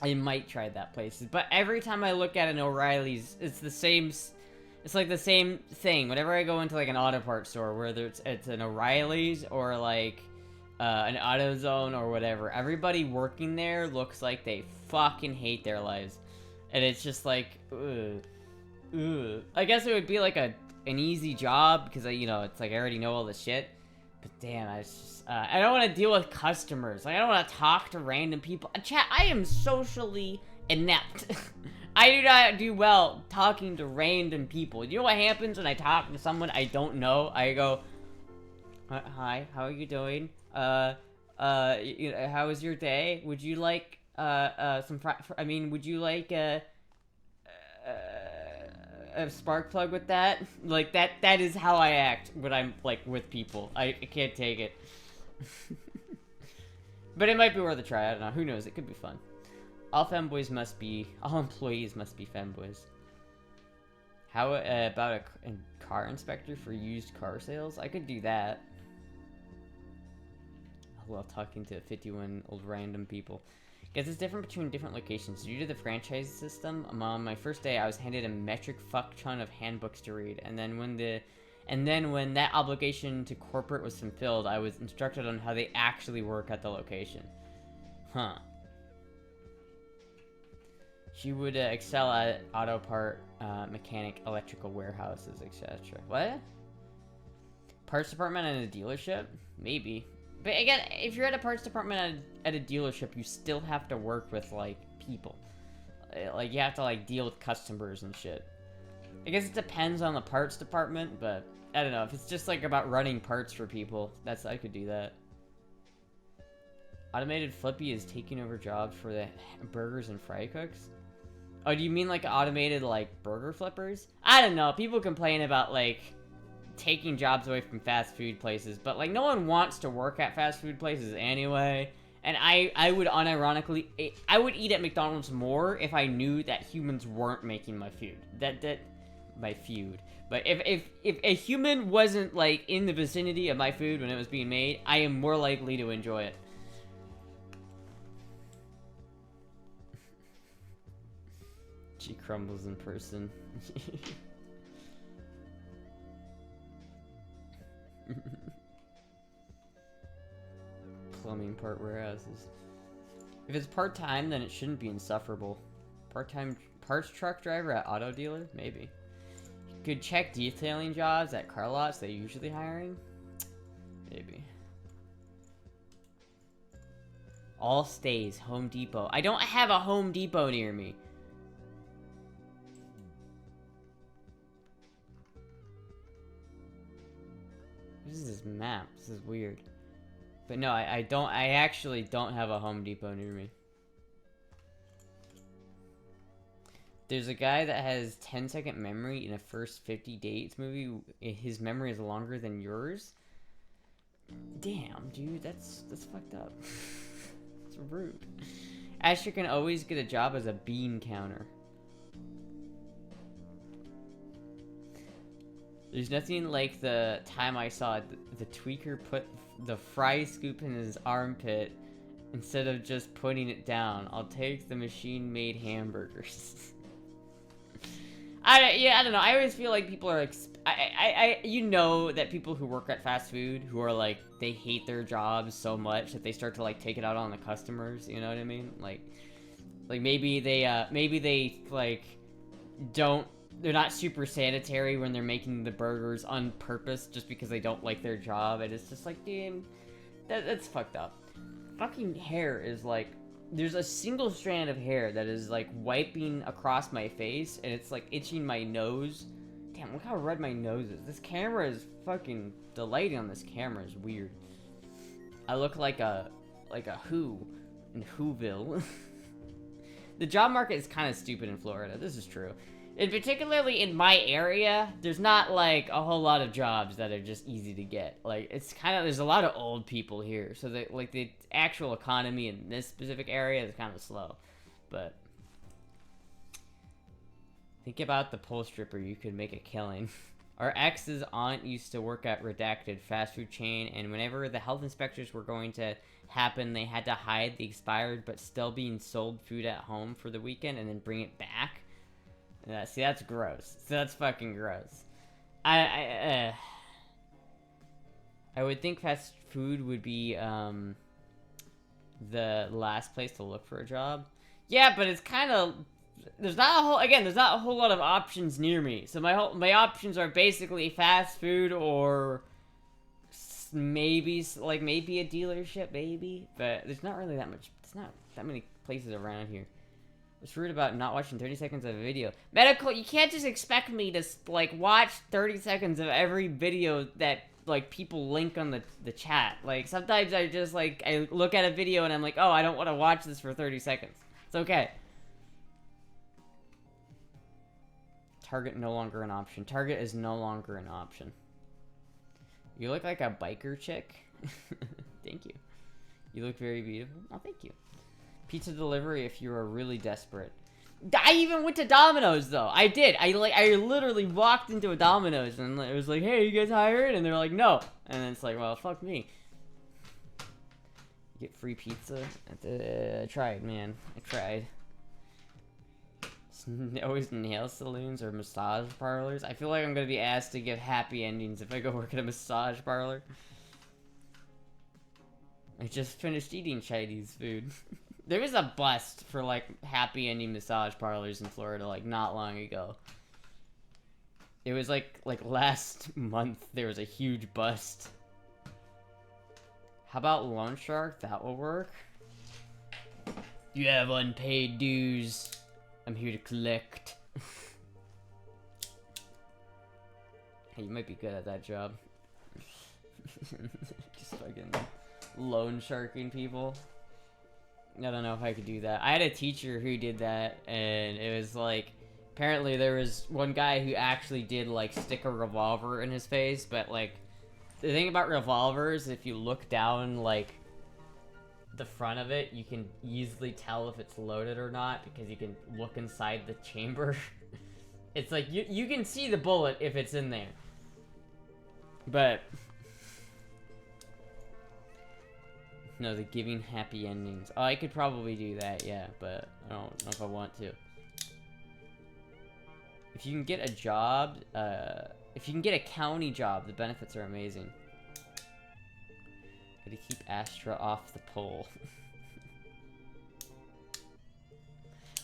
I might try that place, but every time I look at an O'Reilly's, it's the same. It's like the same thing. Whenever I go into like an auto parts store, whether it's an O'Reilly's or like an AutoZone or whatever, everybody working there looks like they fucking hate their lives, and it's just like, ugh, ugh. I guess it would be like an easy job because it's like I already know all the shit. But damn, I don't want to deal with customers. Like, I don't want to talk to random people. Chat, I am socially inept. I do not do well talking to random people. You know what happens when I talk to someone I don't know? I go, hi, how are you doing? How was your day? Would you like, would you like, a spark plug with that? Like, that is how I act when I'm, like, with people. I can't take it. But it might be worth a try, I don't know. Who knows? It could be fun. All employees must be femboys. How about a car inspector for used car sales? I could do that. While talking to 51 old random people. Guess it's different between different locations. Due to the franchise system, on my first day, I was handed a metric fuck ton of handbooks to read, and then when that obligation to corporate was fulfilled, I was instructed on how they actually work at the location. Huh. She would excel at auto part, mechanic, electrical warehouses, etc. What? Parts department at a dealership? Maybe. But again, if you're at a parts department at a dealership, you still have to work with, like, people. Like, you have to, like, deal with customers and shit. I guess it depends on the parts department, but I don't know. If it's just, like, about running parts for people, I could do that. Automated Flippy is taking over jobs for the burgers and fry cooks? Oh, do you mean, like, automated, like, burger flippers? I don't know. People complain about, like, taking jobs away from fast food places, but like no one wants to work at fast food places anyway. And I would unironically, I would eat at McDonald's more if I knew that humans weren't making my food. My food. But if a human wasn't like in the vicinity of my food when it was being made, I am more likely to enjoy it. She crumbles in person. Plumbing part warehouses. If it's part-time, then it shouldn't be insufferable. Part-time parts truck driver at auto dealer? Maybe. Good check detailing jobs at car lots they're usually hiring? Maybe. All stays, Home Depot. I don't have a Home Depot near me. What is this map? This is weird. But no, I actually don't have a Home Depot near me. There's a guy that has 10-second memory in a First 50 Dates movie. His memory is longer than yours. Damn, dude, that's fucked up. It's rude. Astra can always get a job as a bean counter. There's nothing like the time I saw the tweaker put the fry scoop in his armpit instead of just putting it down. I'll take the machine-made hamburgers. I don't know. I always feel like people are you know that people who work at fast food who are like they hate their jobs so much that they start to like take it out on the customers. You know what I mean? Like maybe they like don't. They're not super sanitary when they're making the burgers on purpose just because they don't like their job, and it's just like, damn, that's fucked up. Fucking hair is like, there's a single strand of hair that is like wiping across my face, and it's like itching my nose. Damn, look how red my nose is. This camera is fucking, the lighting on this camera is weird. I look like a Who in Whoville. The job market is kind of stupid in Florida. This is true. And particularly in my area, there's not like a whole lot of jobs that are just easy to get. Like it's kind of, there's a lot of old people here, so that like the actual economy in this specific area is kind of slow. But think about the pole stripper, you could make a killing. Our ex's aunt used to work at Redacted fast food chain, and whenever the health inspectors were going to happen, they had to hide the expired but still being sold food at home for the weekend and then bring it back. Yeah, see, that's gross. So that's fucking gross. I would think fast food would be the last place to look for a job. Yeah, but it's kind of, there's not a whole lot of options near me. So my options are basically fast food or maybe a dealership, maybe. But there's not really that much. There's not that many places around here. What's rude about not watching 30 seconds of a video? Medical, you can't just expect me to, like, watch 30 seconds of every video that, like, people link on the chat. Like, sometimes I just, like, I look at a video and I'm like, oh, I don't want to watch this for 30 seconds. It's okay. Target no longer an option. Target is no longer an option. You look like a biker chick. Thank you. You look very beautiful. Oh, thank you. Pizza delivery if you are really desperate. I even went to Domino's though. I did. I literally walked into a Domino's and it was like, hey, you guys hired? And they're like, no. And then it's like, well, fuck me. You get free pizza. I tried, man. I tried. Always nail saloons or massage parlors. I feel like I'm gonna be asked to give happy endings if I go work at a massage parlor. I just finished eating Chinese food. There was a bust for, like, happy ending massage parlors in Florida, like, not long ago. It was, like last month, there was a huge bust. How about Loan Shark? That will work. You have unpaid dues. I'm here to collect. Hey, you might be good at that job. Just fucking loan sharking people. I don't know if I could do that. I had a teacher who did that, and it was like, apparently there was one guy who actually did like stick a revolver in his face, but like, the thing about revolvers, if you look down like the front of it, you can easily tell if it's loaded or not, because you can look inside the chamber. It's like, you can see the bullet if it's in there. But no, the giving happy endings. Oh, I could probably do that, yeah, but I don't know if I want to. If you can get a job, if you can get a county job, the benefits are amazing. Gotta keep Astra off the pole.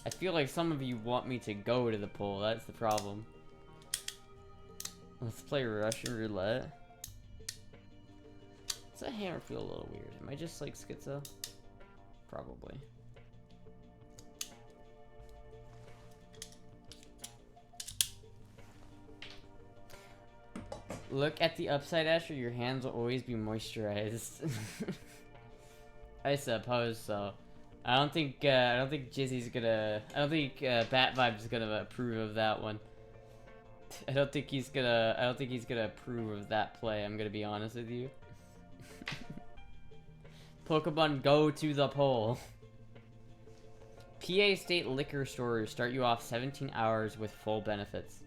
I feel like some of you want me to go to the pole, that's the problem. Let's play Russian roulette. Does that hammer feel a little weird? Am I just like schizo? Probably. Look at the upside, Asher. Your hands will always be moisturized. I suppose so. I don't think Jizzy's gonna. I don't think Bat Vibe's gonna approve of that one. I don't think he's gonna approve of that play. I'm gonna be honest with you. Pokemon, go to the pole. PA State liquor stores start you off 17 hours with full benefits.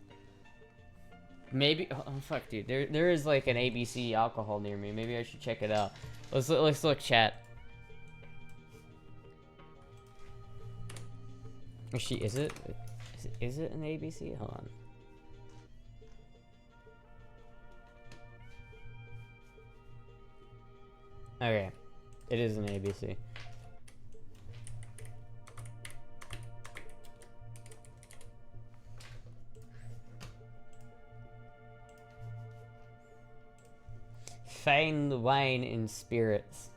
Maybe, oh fuck, dude. There is like an ABC alcohol near me. Maybe I should check it out. Let's look, chat. Is it an ABC? Hold on. Okay, it is an ABC. Fine wine and spirits.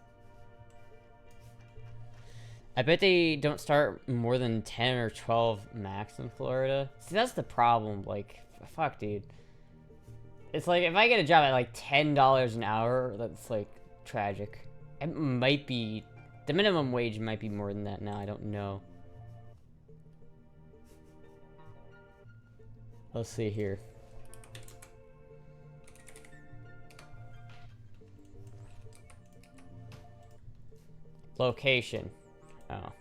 I bet they don't start more than 10 or 12 max in Florida. See, that's the problem. Like, fuck, dude. It's like, if I get a job at like $10 an hour, that's like tragic. It might be, the minimum wage might be more than that now. I don't know. Let's see here. Location. Oh.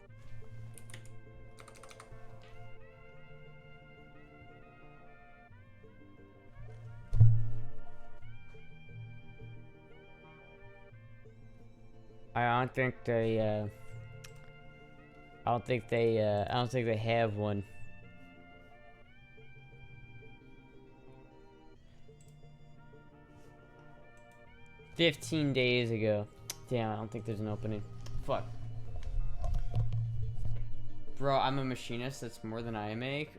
I don't think they have one. $15 days ago. Damn, I don't think there's an opening. Fuck. Bro, I'm a machinist. That's more than I make.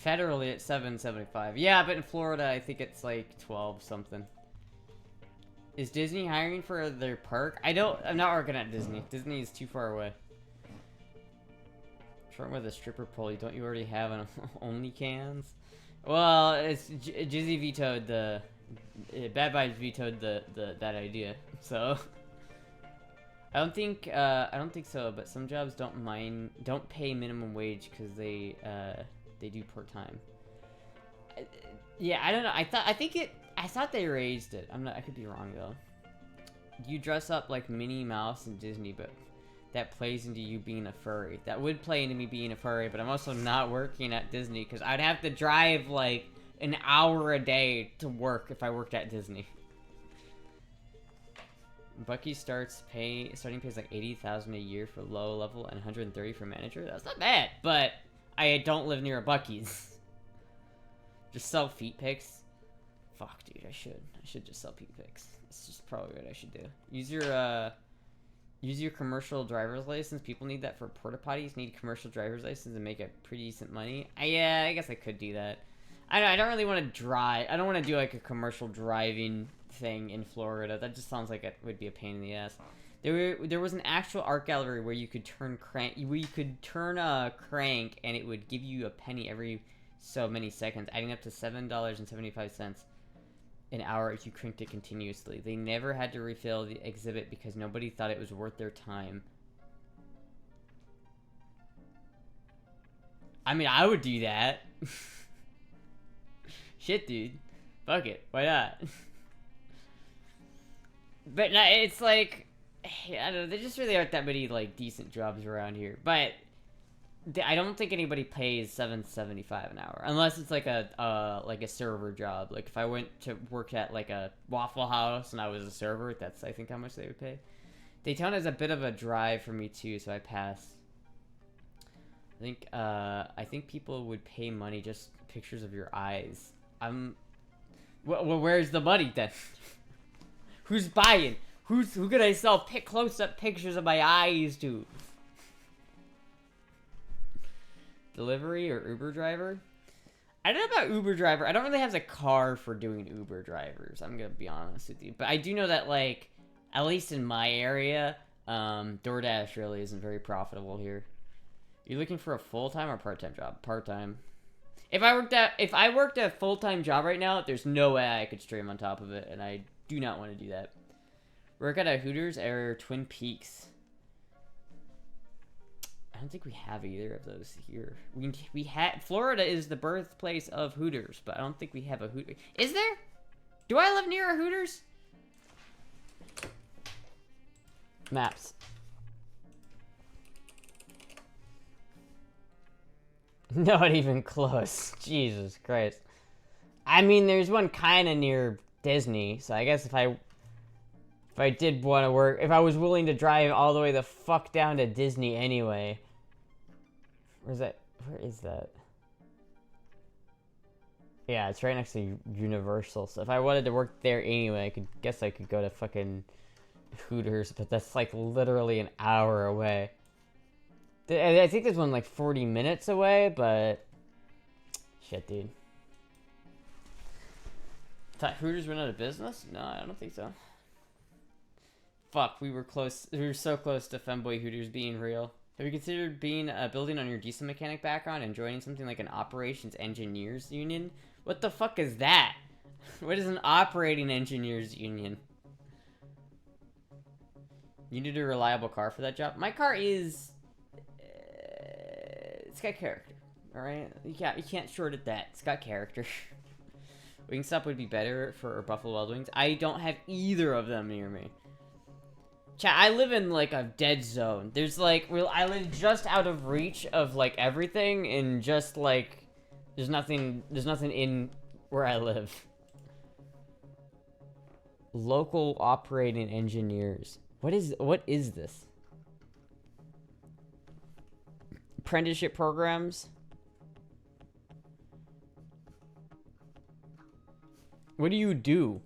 Federally, it's $7.75. Yeah, but in Florida, I think it's like 12 something. Is Disney hiring for their park? I'm not working at Disney. Disney is too far away. What's wrong with a stripper pole? Don't you already have an OnlyCans? Well, it's Jizzy vetoed the. Bad Vibes vetoed that idea. So I don't think so. But some jobs don't pay minimum wage because they do part time. Yeah, I don't know. I thought they raised it. I could be wrong though. You dress up like Minnie Mouse in Disney, but that plays into you being a furry. That would play into me being a furry, but I'm also not working at Disney because I'd have to drive like an hour a day to work if I worked at Disney. Bucky starting pays like $80,000 a year for low level and $130 for manager. That's not bad, but I don't live near a Bucky's. Just sell feet pics. Fuck, dude, I should just sell feet pics. That's just probably what I should do. Use your commercial driver's license. People need that for porta potties. Need commercial driver's license and make it pretty decent money. Yeah, I guess I could do that. I don't really want to drive. I don't want to do like a commercial driving thing in Florida. That just sounds like it would be a pain in the ass. There was an actual art gallery where you could turn a crank and it would give you a penny every so many seconds, adding up to $7.75 an hour if you cranked it continuously. They never had to refill the exhibit because nobody thought it was worth their time. I mean, I would do that. Shit, dude. Fuck it. Why not? But no, it's like, I don't know, there just really aren't that many like decent jobs around here. But I don't think anybody pays $7.75 an hour unless it's like a server job. Like if I went to work at like a Waffle House and I was a server, that's I think how much they would pay. Daytona is a bit of a drive for me too, so I pass. I think people would pay money just pictures of your eyes. Well, where's the money then? Who's buying? Who could I sell close-up pictures of my eyes to? Delivery or Uber driver? I don't know about Uber driver. I don't really have the car for doing Uber drivers. I'm gonna be honest with you, but I do know that, like, at least in my area, DoorDash really isn't very profitable here. You looking for a full-time or part-time job? Part-time. If I worked a full-time job right now, there's no way I could stream on top of it, and I do not want to do that. Work at a Hooters or Twin Peaks. I don't think we have either of those here. We had Florida is the birthplace of Hooters, but I don't think we have a Hooters. Is there? Do I live near a Hooters? Maps. Not even close. Jesus Christ. I mean, there's one kind of near Disney, so I guess if I did want to work, if I was willing to drive all the way the fuck down to Disney anyway. Where's that? Where is that? Yeah, it's right next to Universal. So if I wanted to work there anyway, I could go to fucking Hooters, but that's like literally an hour away. I think there's one like 40 minutes away, but shit, dude. Thought Hooters went out of business? No, I don't think so. Fuck, we were close. We were so close to Femboy Hooters being real. Have you considered building on your diesel mechanic background and joining something like an operations engineers union? What the fuck is that? What is an operating engineers union? You need a reliable car for that job? My car is... it's got character. Alright? You can't short at that. It's got character. Wingstop would be better for Buffalo Wild Wings. I don't have either of them near me. Chat, I live in, like, a dead zone. There's, like, I live just out of reach of, like, everything, and just, like, there's nothing in where I live. Local operating engineers. What is this? Apprenticeship programs? What do you do?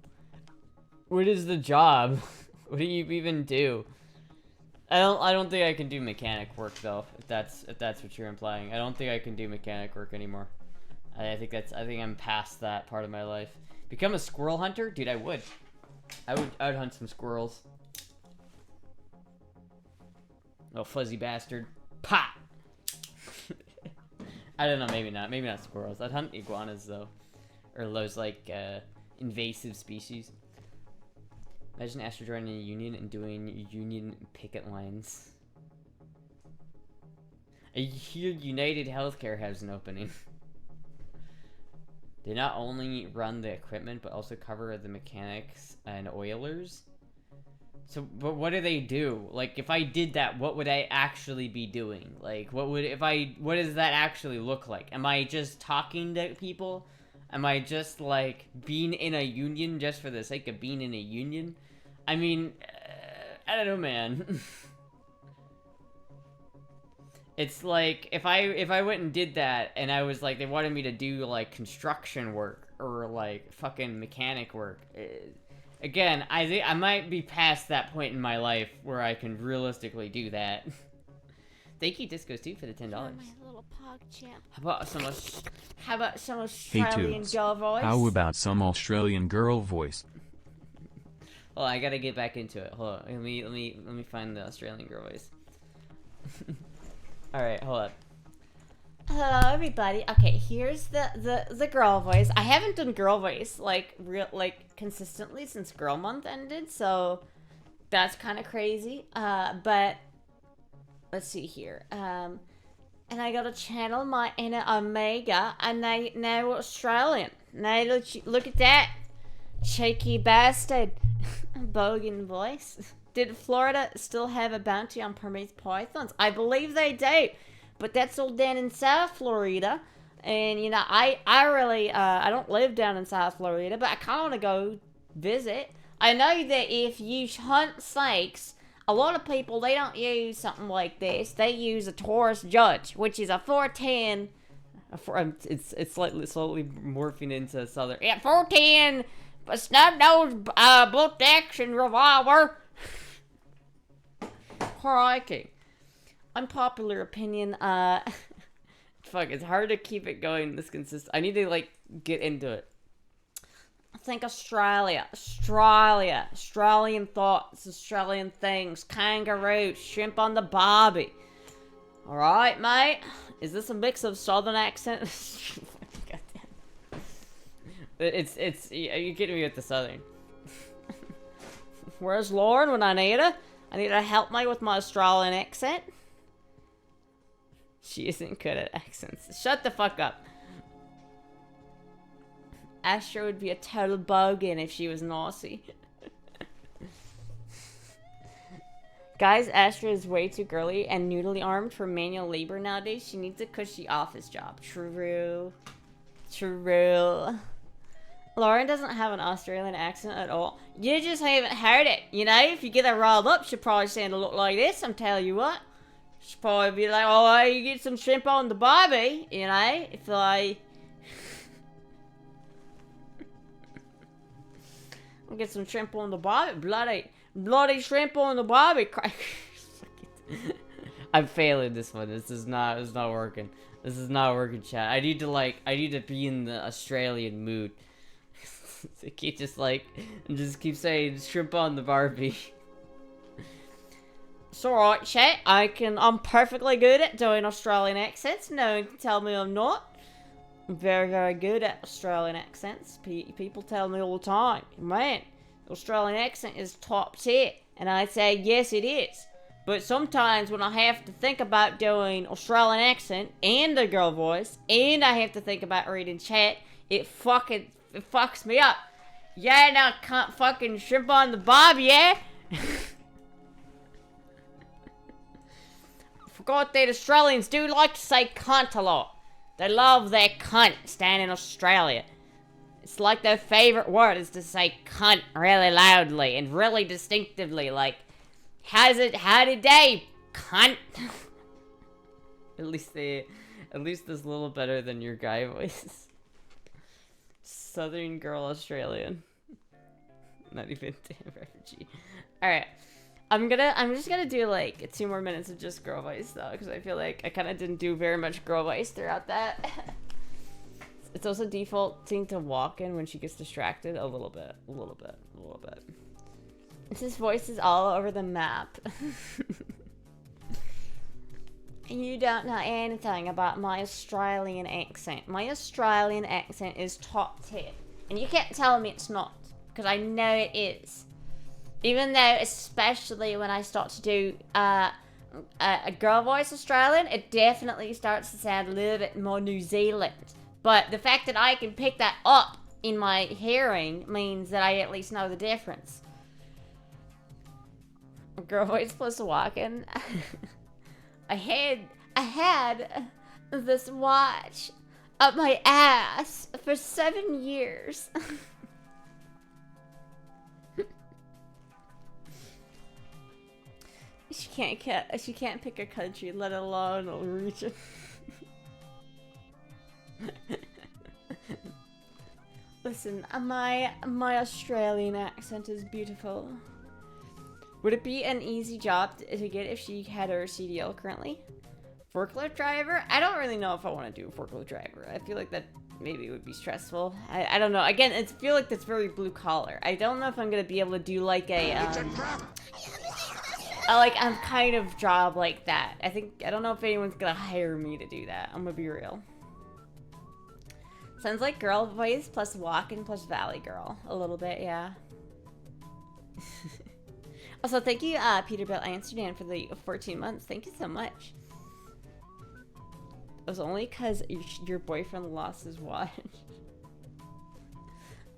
What is the job? What do you even do? I don't think I can do mechanic work though. If that's what you're implying, I don't think I can do mechanic work anymore. I think I'm past that part of my life. Become a squirrel hunter, dude. I would hunt some squirrels. Oh, fuzzy bastard! Pop. I don't know. Maybe not. Maybe not squirrels. I'd hunt iguanas though, or those like invasive species. Imagine Astra joining a union and doing union picket lines. I hear United Healthcare has an opening. They not only run the equipment, but also cover the mechanics and oilers. So, but what do they do? Like, if I did that, what would I actually be doing? Like, what does that actually look like? Am I just talking to people? Am I just, like, being in a union just for the sake of being in a union? I mean, I don't know, man. It's like, if I went and did that, and I was like, they wanted me to do, like, construction work, or, like, fucking mechanic work. Again, I think I might be past that point in my life where I can realistically do that. Thank you, Disco Steve, for the $10. My little pog champ. How about some Australian girl voice? How about some Australian girl voice? Oh, I gotta get back into it. Hold on. Let me find the Australian girl voice. All right, hold up. Hello, everybody. Okay, here's the girl voice. I haven't done girl voice like consistently since Girl Month ended, so that's kind of crazy. But let's see here. And I got a channel, my inner Omega, and they now Australian. Now look at that cheeky bastard, bogan voice. Did Florida still have a bounty on Burmese pythons? I believe they do. But that's all down in South Florida. And, you know, I really, I don't live down in South Florida, but I kind of want to go visit. I know that if you hunt snakes, A lot of people, they don't use something like this. They use a Taurus Judge, which is a 410. It's slightly slowly morphing into southern. Yeah, 410 snub nose bolt action revolver. Crikey. Unpopular opinion. Fuck, it's hard to keep it going this consistent. I need to like get into it. I think Australian thoughts, Australian things, kangaroo, shrimp on the barbie. All right, mate. Is this a mix of southern accent? It's you're getting me with the southern. Where's Lauren when I need her? I need her to help me with my Australian accent. She isn't good at accents. Shut the fuck up. Astra would be a total bogan if she was Nazi. Guys, Astra is way too girly and noodly armed for manual labor nowadays. She needs a cushy office job. True. Lauren doesn't have an Australian accent at all. You just haven't heard it. You know, if you get her riled up, she'll probably sound a lot like this, I'm telling you what. She'll probably be like, oh, you get some shrimp on the barbie, you know, if I... get some shrimp on the barbie, bloody shrimp on the barbie. I'm failing this one. It's not working. This is not working, chat. I need to be in the Australian mood. I can't just keep saying shrimp on the barbie. It's alright, chat. I'm perfectly good at doing Australian accents. No one can tell me I'm not. I'm very, very good at Australian accents. People tell me all the time, man, the Australian accent is top tier. And I say, yes, it is. But sometimes when I have to think about doing Australian accent and a girl voice, and I have to think about reading chat, it fucks me up. Yeah, now can't fucking shrimp on the bob, yeah? Forgot that Australians do like to say cunt a lot. They love their cunt staying in Australia. It's like their favorite word is to say cunt really loudly and really distinctively, like, howdy day, cunt. At least it's a little better than your guy voice. Southern girl Australian. Not even damn refugee. Alright. I'm just gonna do like 2 more minutes of just girl voice though, because I feel like I kind of didn't do very much girl voice throughout that. It's also defaulting to walk in when she gets distracted a little bit. His voice is all over the map. You don't know anything about my Australian accent. My Australian accent is top tier. And you can't tell me it's not, because I know it is. Even though, especially when I start to do a girl voice Australian, it definitely starts to sound a little bit more New Zealand. But the fact that I can pick that up in my hearing means that I at least know the difference. Girl voice plus walking. I had this watch up my ass for 7 years. She can't pick a country, let alone a region. Listen, my Australian accent is beautiful. Would it be an easy job to get if she had her CDL currently? Forklift driver? I don't really know if I want to do a forklift driver. I feel like that maybe would be stressful. I don't know. Again, I feel like that's very blue collar. I don't know if I'm gonna be able to do like a kind of job like that. I don't know if anyone's gonna hire me to do that. I'm gonna be real. Sounds like girl voice plus walking plus valley girl. A little bit, yeah. Also, thank you, Peterbilt Amsterdam, for the 14 months. Thank you so much. It was only because your boyfriend lost his watch.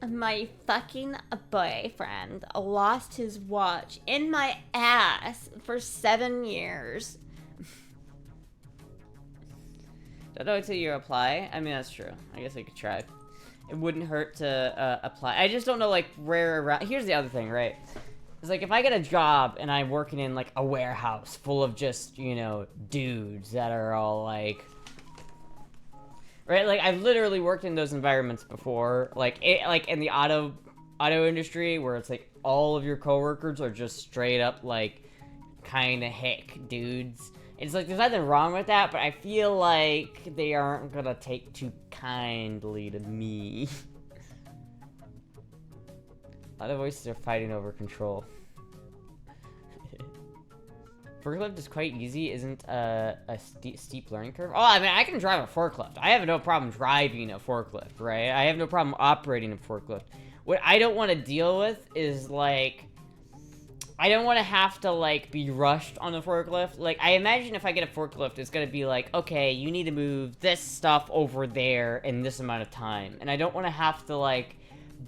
My fucking boyfriend lost his watch in my ass for 7 years. Don't know until you apply. I mean, that's true. I guess I could try. It wouldn't hurt to apply. I just don't know, like, where around. Here's the other thing, right? It's like, if I get a job and I'm working in, like, a warehouse full of just, you know, dudes that are all, like... Right? Like, I've literally worked in those environments before. Like, like in the auto industry, where it's, like, all of your coworkers are just straight up, like, kind of hick dudes. It's like, there's nothing wrong with that, but I feel like they aren't gonna take too kindly to me. A lot of voices are fighting over control. Forklift is quite easy, isn't a steep learning curve. Oh, I mean, I can drive a forklift. I have no problem driving a forklift, right? I have no problem operating a forklift. What I don't want to deal with is, like... I don't want to have to, like, be rushed on a forklift. Like, I imagine if I get a forklift, it's going to be like, okay, you need to move this stuff over there in this amount of time. And I don't want to have to, like,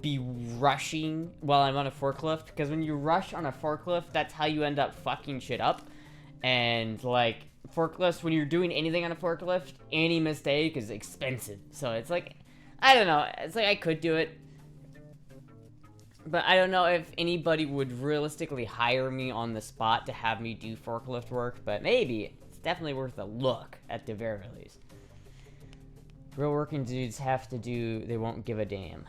be rushing while I'm on a forklift. Because when you rush on a forklift, that's how you end up fucking shit up. And, like, forklifts, when you're doing anything on a forklift, any mistake is expensive. So it's like, I don't know. It's like I could do it. But I don't know if anybody would realistically hire me on the spot to have me do forklift work, but maybe. It's definitely worth a look, at the very least. Real working dudes have to do, they won't give a damn.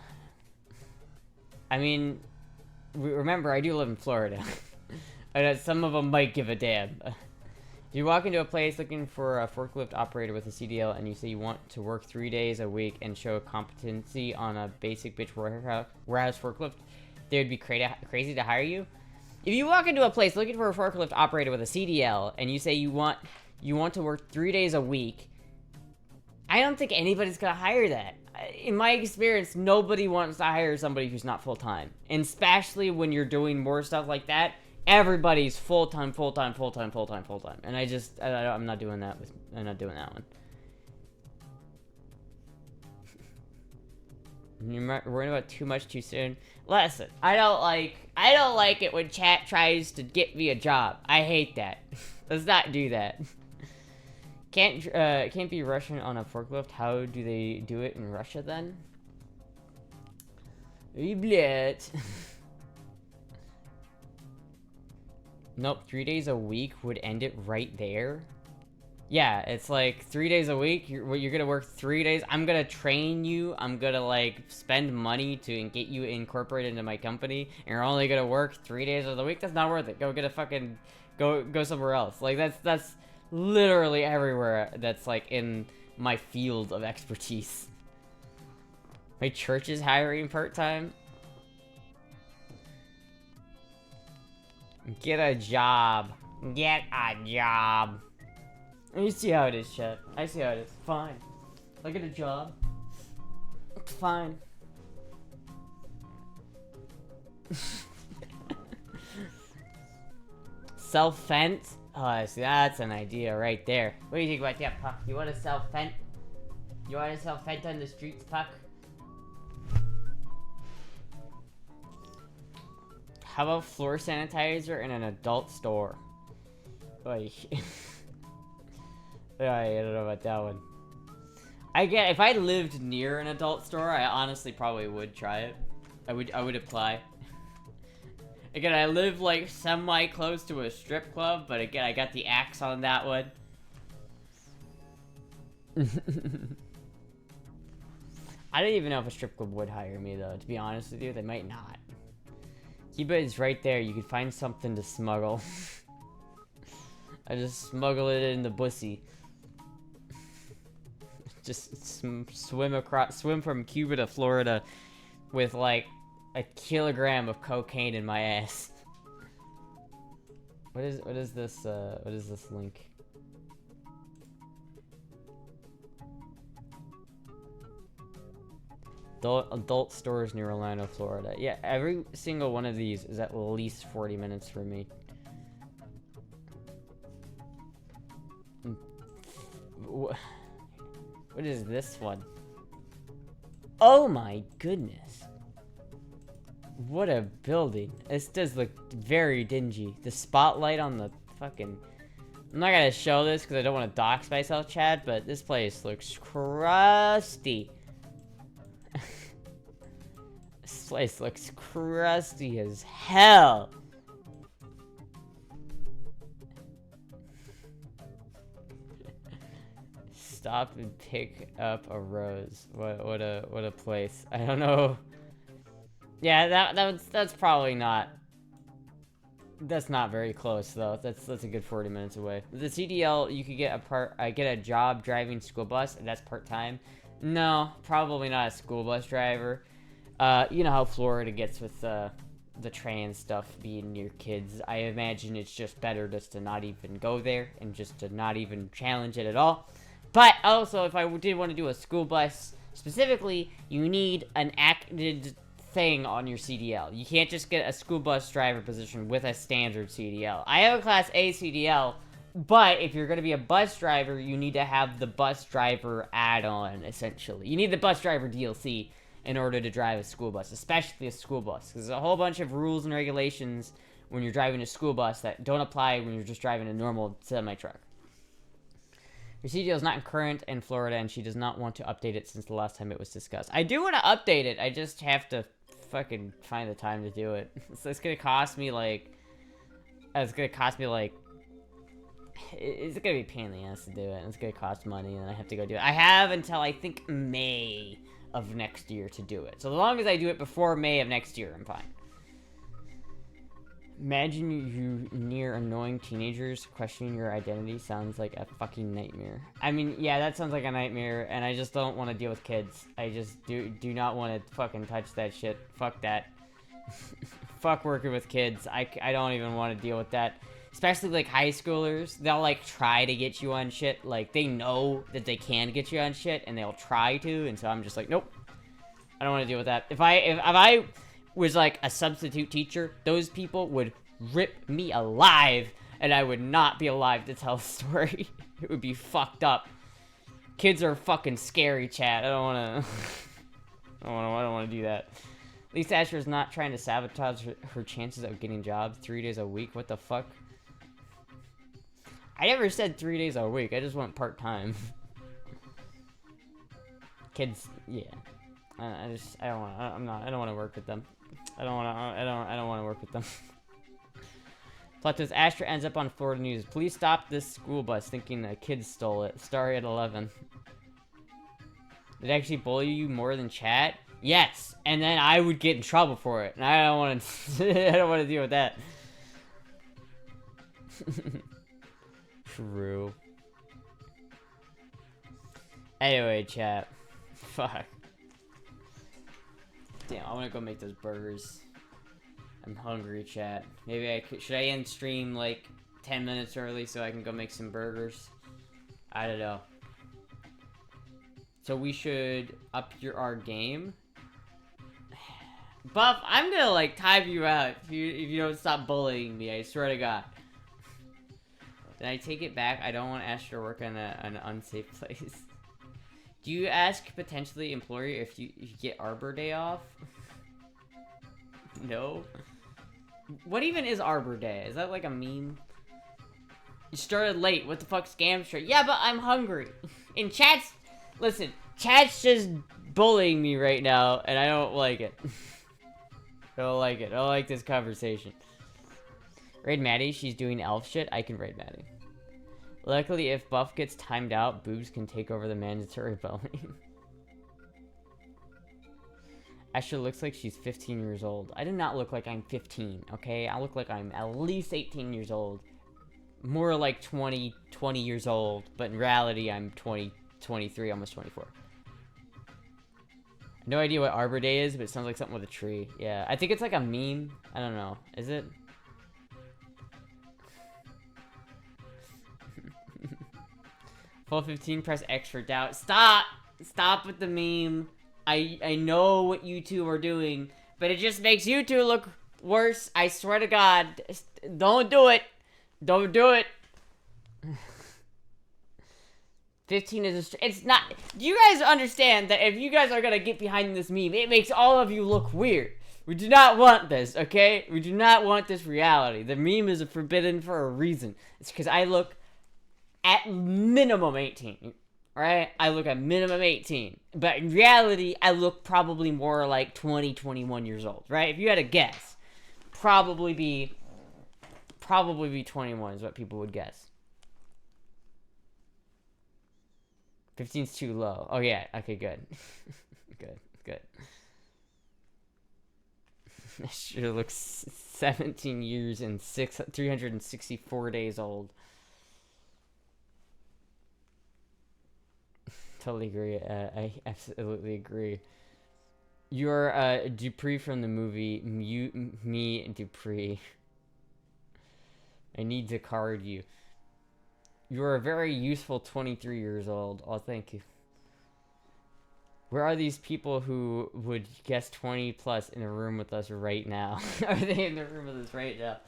I mean, remember, I do live in Florida. I know some of them might give a damn. If you walk into a place looking for a forklift operator with a CDL and you say you want to work 3 days a week and show competency on a basic bitch warehouse forklift, they would be crazy to hire you. If you walk into a place looking for a forklift operator with a CDL and you say you want to work 3 days a week, I don't think anybody's gonna hire that. In my experience, nobody wants to hire somebody who's not full-time. And especially when you're doing more stuff like that, everybody's full-time. And I'm not doing that one. You're worrying about too much too soon. Listen, I don't like it when chat tries to get me a job. I hate that. Let's not do that. Can't be Russian on a forklift. How do they do it in Russia then? Nope, 3 days a week would end it right there. Yeah, it's like 3 days a week. You're gonna work 3 days. I'm gonna train you. I'm gonna, like, spend money to get you incorporated into my company. And you're only gonna work 3 days of the week. That's not worth it. Go get a fucking go somewhere else. Like, that's literally everywhere. That's like in my field of expertise. My church is hiring part-time. Get a job. Get a job. You see how it is, chat. I see how it is. Fine. I'll get a job. It's fine. Self-fence? Oh, see, that's an idea right there. What do you think about that, Puck? You want to self-fence? You want to self-fence on the streets, Puck? How about floor sanitizer in an adult store? Like, I don't know about that one. If I lived near an adult store, I honestly probably would try it. I would apply. Again, I live like semi-close to a strip club, but again, I got the axe on that one. I don't even know if a strip club would hire me, though. To be honest with you, they might not. Keep it right there. You could find something to smuggle. I just smuggle it in the bussy. Just swim from Cuba to Florida with like a kilogram of cocaine in my ass. What is this link? Adult stores near Orlando, Florida. Yeah, every single one of these is at least 40 minutes from me. What is this one? Oh my goodness. What a building. This does look very dingy. The spotlight on the fucking... I'm not gonna show this because I don't want to dox myself, Chad, but this place looks crusty. This place looks crusty as hell. stop and pick up a rose. What a place. I don't know. Yeah, that's probably not. That's not very close though. That's a good 40 minutes away. The CDL, you could get a job driving school bus, and that's part-time. No, probably not a school bus driver. You know how Florida gets with the trans stuff being near kids. I imagine it's just better just to not even go there and just to not even challenge it at all. But also, if I did want to do a school bus specifically, you need an acted thing on your CDL. You can't just get a school bus driver position with a standard CDL. I have a Class A CDL, but if you're going to be a bus driver, you need to have the bus driver add-on, essentially. You need the bus driver DLC in order to drive a school bus, especially a school bus. Because there's a whole bunch of rules and regulations when you're driving a school bus that don't apply when you're just driving a normal semi-truck. Your CDL is not current in Florida, and she does not want to update it since the last time it was discussed. I do want to update it. I just have to fucking find the time to do it. So it's gonna cost me like... It's gonna be a pain in the ass to do it. It's gonna cost money, and I have to go do it. I have until, I think, May of next year to do it. So as long as I do it before May of next year, I'm fine. Imagine you near annoying teenagers questioning your identity. Sounds like a fucking nightmare. I mean, yeah, that sounds like a nightmare, and I just don't want to deal with kids. I just do not want to fucking touch that shit. Fuck that. Fuck working with kids. I don't even want to deal with that. Especially, like, high schoolers. They'll, like, try to get you on shit. Like, they know that they can get you on shit, and they'll try to, and so I'm just like, nope. I don't want to deal with that. If I was like a substitute teacher, those people would rip me alive, and I would not be alive to tell a story. It would be fucked up. Kids are fucking scary, chat. I don't want to do that. At least Astra is not trying to sabotage her chances of getting jobs 3 days a week. What the fuck? I never said 3 days a week. I just want part-time. Kids, yeah. I don't want to work with them. I don't want to work with them. Plot Astra ends up on Florida news. Please stop this school bus thinking a kid stole it. Starry at 11. Did it actually bully you more than chat? Yes, and then I would get in trouble for it, and I don't want to. I don't want to deal with that. True. Anyway, chat. Fuck. Damn, I want to go make those burgers. I'm hungry, chat. Maybe I could. Should I end stream like 10 minutes early so I can go make some burgers? I don't know. So we should up our game. Buff, I'm gonna like time you out if you don't stop bullying me. I swear to God. Did I take it back? I don't want Astra to work on an unsafe place. Do you ask potentially employer if you get Arbor Day off? No. What even is Arbor Day? Is that like a meme? You started late. What the fuck, Scamster? Yeah, but I'm hungry. And chat's... Listen, chat's just bullying me right now, and I don't like it. I don't like it. I don't like this conversation. Raid Maddie, she's doing elf shit. I can raid Maddie. Luckily, if Buff gets timed out, boobs can take over the mandatory belly. Astra looks like she's 15 years old. I do not look like I'm 15, okay? I look like I'm at least 18 years old. More like 20 years old, but in reality, I'm 23, almost 24. No idea what Arbor Day is, but it sounds like something with a tree. Yeah, I think it's like a meme. I don't know. Is it? Full 15, press X for doubt. Stop! Stop with the meme. I know what you two are doing, but it just makes you two look worse. I swear to God. Don't do it. Don't do it. 15 is it's not. Do you guys understand that if you guys are gonna get behind this meme, it makes all of you look weird? We do not want this, okay? We do not want this reality. The meme is forbidden for a reason. It's because I look at minimum 18. Right? I look at minimum 18. But in reality, I look probably more like 20, 21 years old. Right? If you had to guess, probably be 21 is what people would guess. 15's too low. Oh yeah. Okay, good. Good. That sure looks 17 years and 364 days old. Totally agree. I absolutely agree. You're Dupree from the movie Me Dupree. I need to card you. You're a very useful 23 years old. Oh, thank you. Where are these people who would guess 20 plus in a room with us right now? Are they in the room with us right now?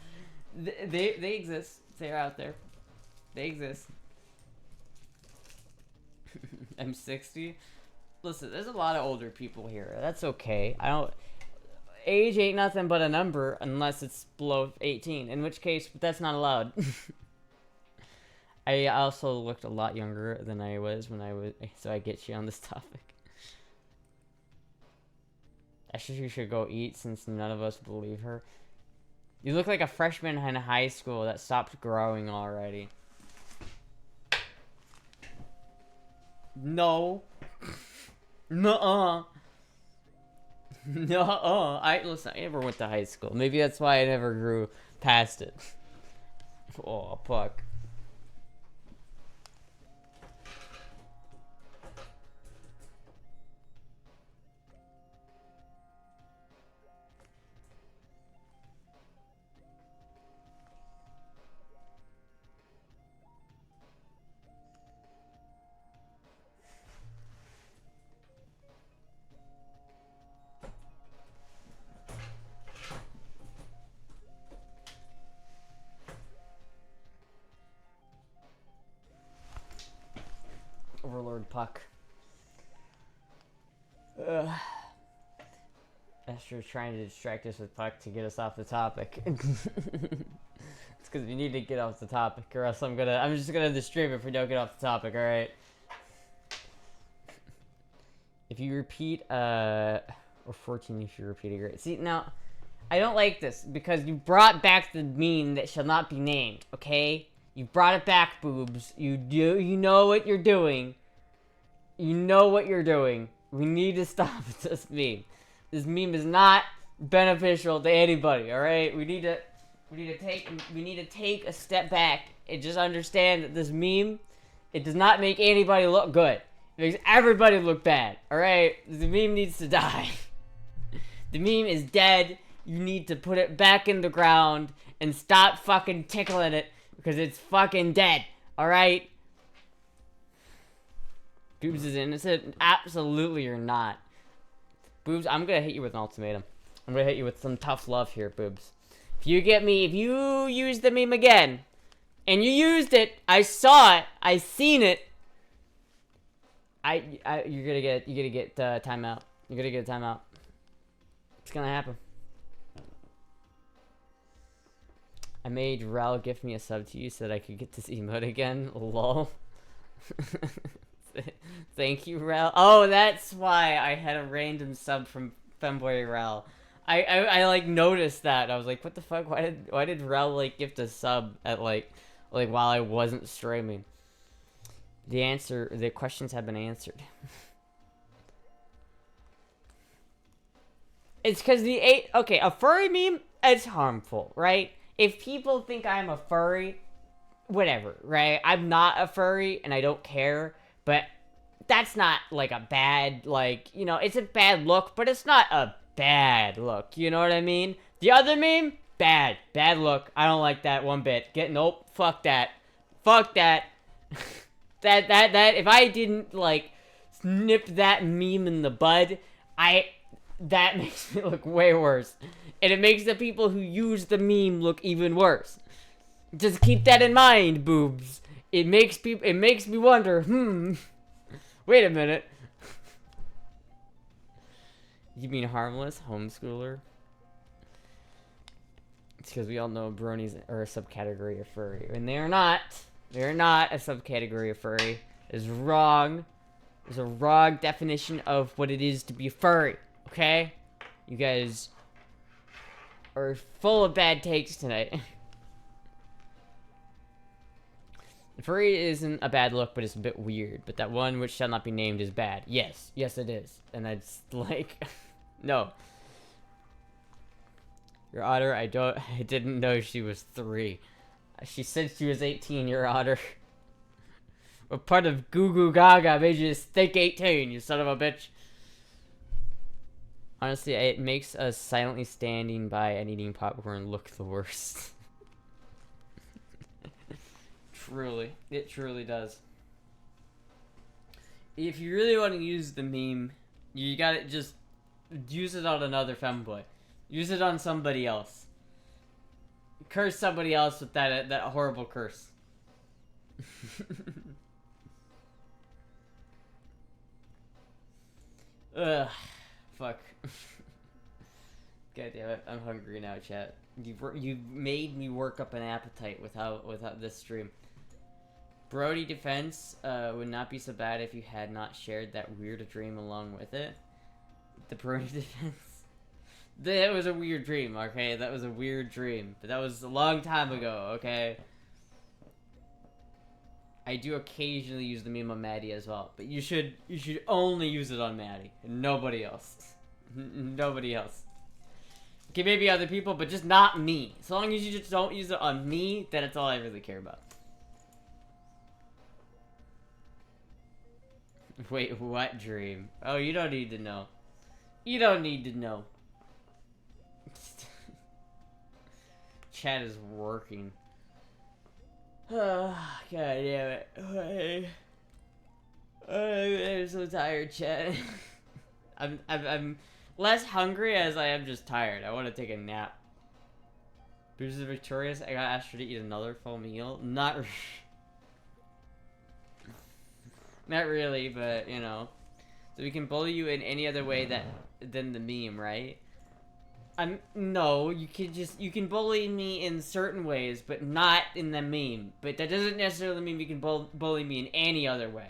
They exist. They're out there. They exist. I'm 60. Listen, there's a lot of older people here. That's okay. I don't. Age ain't nothing but a number unless it's below 18. In which case, that's not allowed. I also looked a lot younger than I was when I was. So I get you on this topic. Actually, you should go eat since none of us believe her. You look like a freshman in high school that stopped growing already. No. Nuh-uh. Nuh-uh. Listen, I never went to high school. Maybe that's why I never grew past it. Oh, fuck. Overlord Puck. Astra's trying to distract us with Puck to get us off the topic. It's because we need to get off the topic, or else I'm just gonna distribute if we don't get off the topic. All right. If you repeat, or 14 if you repeat a grade. See, now, I don't like this because you brought back the meme that shall not be named. Okay, you brought it back, boobs. You know what you're doing. You know what you're doing. We need to stop this meme. This meme is not beneficial to anybody. All right, we need to take a step back and just understand that this meme, it does not make anybody look good. It makes everybody look bad. All right, the meme needs to die. The meme is dead. You need to put it back in the ground and stop fucking tickling it because it's fucking dead. All right. Boobs is innocent? Absolutely you're not. Boobs, I'm gonna hit you with an ultimatum. I'm gonna hit you with some tough love here, Boobs. If you use the meme again, and you used it, I saw it, I seen it, you're gonna get timeout. You're gonna get a timeout. It's gonna happen. I made Rel gift me a sub to you so that I could get this emote again. Lol. Thank you, Rel. Oh, that's why I had a random sub from Femboy Rel. I like noticed that. I was like, what the fuck? Why did Rel like gift a sub at like while I wasn't streaming? The questions have been answered. It's because a furry meme, it's harmful, right? If people think I'm a furry, whatever, right? I'm not a furry and I don't care. But that's not, like, a bad, like, you know, it's a bad look, but it's not a bad look, you know what I mean? The other meme, bad look. I don't like that one bit. Nope, fuck that. Fuck that. that, if I didn't, like, snip that meme in the bud, that makes me look way worse. And it makes the people who use the meme look even worse. Just keep that in mind, boobs. It makes me wonder, wait a minute. You mean harmless homeschooler? It's because we all know bronies are a subcategory of furry. And they're not a subcategory of furry. It's wrong. There's a wrong definition of what it is to be furry. Okay? You guys are full of bad takes tonight. Furry isn't a bad look, but it's a bit weird. But that one which shall not be named is bad. Yes, yes it is. And that's like, no. Your Otter, I didn't know she was 3. She said she was 18, Your Otter. What part of Goo Goo Gaga made you think 18, you son of a bitch? Honestly, it makes us silently standing by and eating popcorn look the worst. Truly. It truly does. If you really want to use the meme, you gotta just use it on another femboy. Use it on somebody else. Curse somebody else with that horrible curse. Ugh. Fuck. God damn it. I'm hungry now, chat. You've made me work up an appetite without this stream. Brody defense would not be so bad if you had not shared that weird dream along with it. The Brody defense. That was a weird dream, okay? That was a weird dream. But that was a long time ago, okay? I do occasionally use the meme on Maddie as well. But you should only use it on Maddie. And nobody else. Nobody else. Okay, maybe other people, but just not me. As long as you just don't use it on me, then it's all I really care about. Wait, what dream? Oh, you don't need to know. You don't need to know. Chat is working. Oh, God damn it. I'm so tired, chat. I'm less hungry as I am just tired. I want to take a nap. Bruce is victorious. I got Astra to eat another full meal. Not really, but you know. So we can bully you in any other way than the meme, right? No, you can bully me in certain ways, but not in the meme. But that doesn't necessarily mean you can bully me in any other way.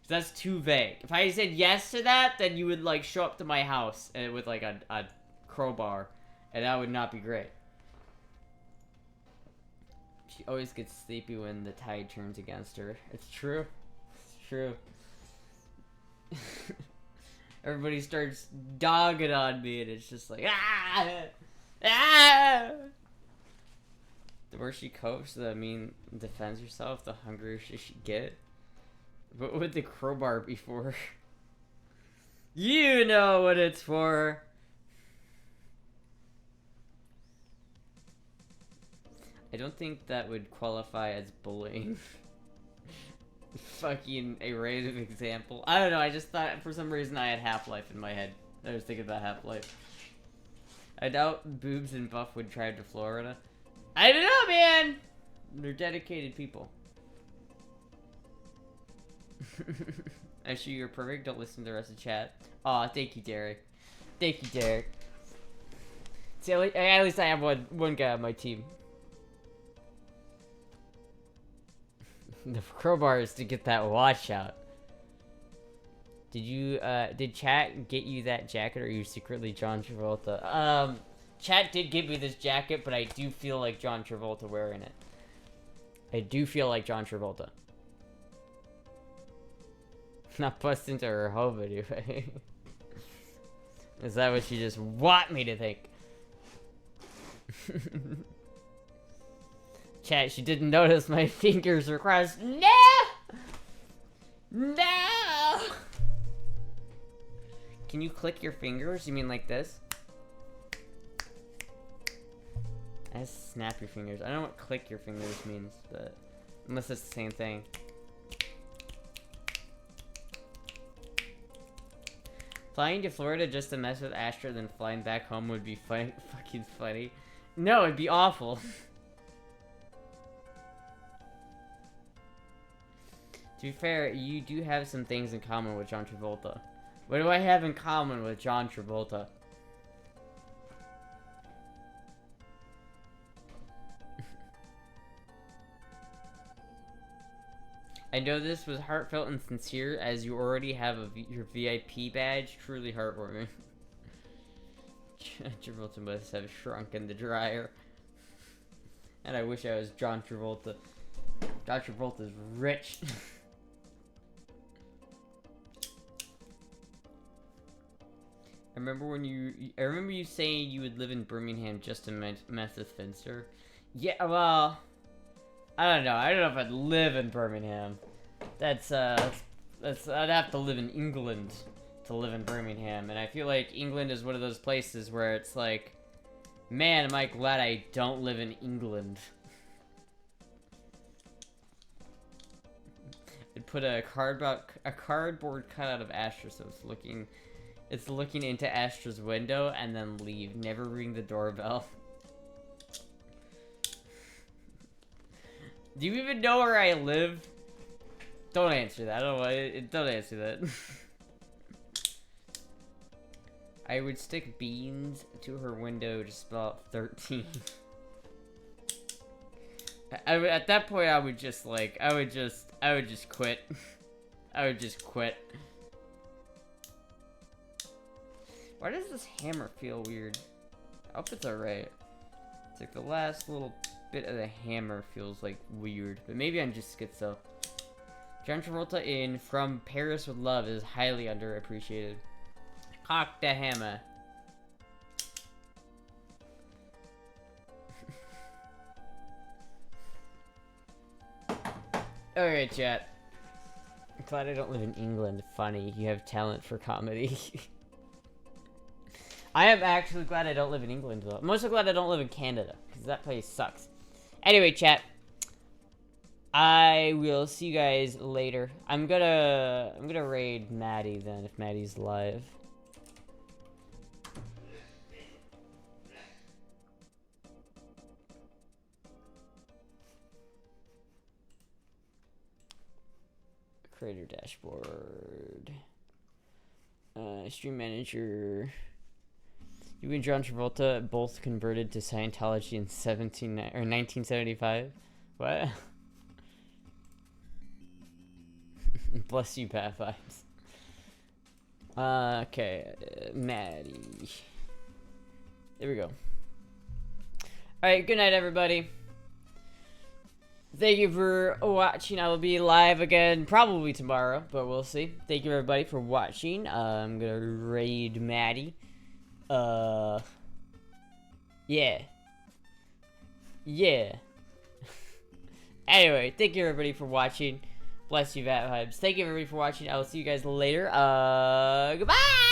That's too vague. If I said yes to that, then you would like show up to my house with like a crowbar, and that would not be great. She always gets sleepy when the tide turns against her. It's true. It's true. Everybody starts dogging on me, and it's just like, ah! Ah! The worse she copes, defends herself, the hungrier she should get. What would the crowbar be for? You know what it's for! I don't think that would qualify as bullying. Fucking a random example. I don't know, I just thought for some reason I had Half-Life in my head. I was thinking about Half-Life. I doubt Boobs and Buff would drive to Florida. I don't know, man! They're dedicated people. Actually, you're perfect. Don't listen to the rest of the chat. Aw, thank you, Derek. Thank you, Derek. See, at least I have one guy on my team. The crowbar is to get that watch out. Did chat get you that jacket, or are you secretly John Travolta? Chat did give me this jacket, but I do feel like John Travolta wearing it. I do feel like John Travolta. Not bust into her home anyway. Is that what you just want me to think? Chat, she didn't notice my fingers were crossed. No! No! Can you click your fingers? You mean like this? I just snap your fingers. I don't know what click your fingers means, but unless it's the same thing. Flying to Florida just to mess with Astra, then flying back home would be fucking funny. No, it'd be awful. To be fair, you do have some things in common with John Travolta. What do I have in common with John Travolta? I know this was heartfelt and sincere, as you already have your VIP badge. Truly heartwarming. John Travolta must have shrunk in the dryer. And I wish I was John Travolta. John Travolta's rich. I remember you saying you would live in Birmingham just to mess with Finster. Yeah, well, I don't know. I don't know if I'd live in Birmingham. That's I'd have to live in England to live in Birmingham, and I feel like England is one of those places where it's like, man, am I glad I don't live in England. I'd put a cardboard cutout of Astra, so it's looking into Astra's window, and then leave. Never ring the doorbell. Do you even know where I live? Don't answer that. Don't answer that. I would stick beans to her window to spell out 13. At that point, I would just quit. I would just quit. Why does this hammer feel weird? I hope it's alright. It's like the last little bit of the hammer feels like weird, but maybe I'm just schizo. John Travolta in From Paris with Love is highly underappreciated. Cock the hammer. Alright, chat. I'm glad I don't live in England. Funny, you have talent for comedy. I am actually glad I don't live in England, though. I'm also glad I don't live in Canada, because that place sucks. Anyway, chat. I will see you guys later. I'm gonna raid Maddie then, if Maddie's live. Creator dashboard. Stream manager. You and John Travolta both converted to Scientology in 1975. What? Bless you, Pat Vibes. Okay, Maddie. There we go. Alright, good night, everybody. Thank you for watching. I will be live again probably tomorrow, but we'll see. Thank you, everybody, for watching. I'm gonna raid Maddie. Yeah. Yeah. Anyway, thank you, everybody, for watching. Bless you, Vat Vibes. Thank you, everybody, for watching. I will see you guys later. Goodbye!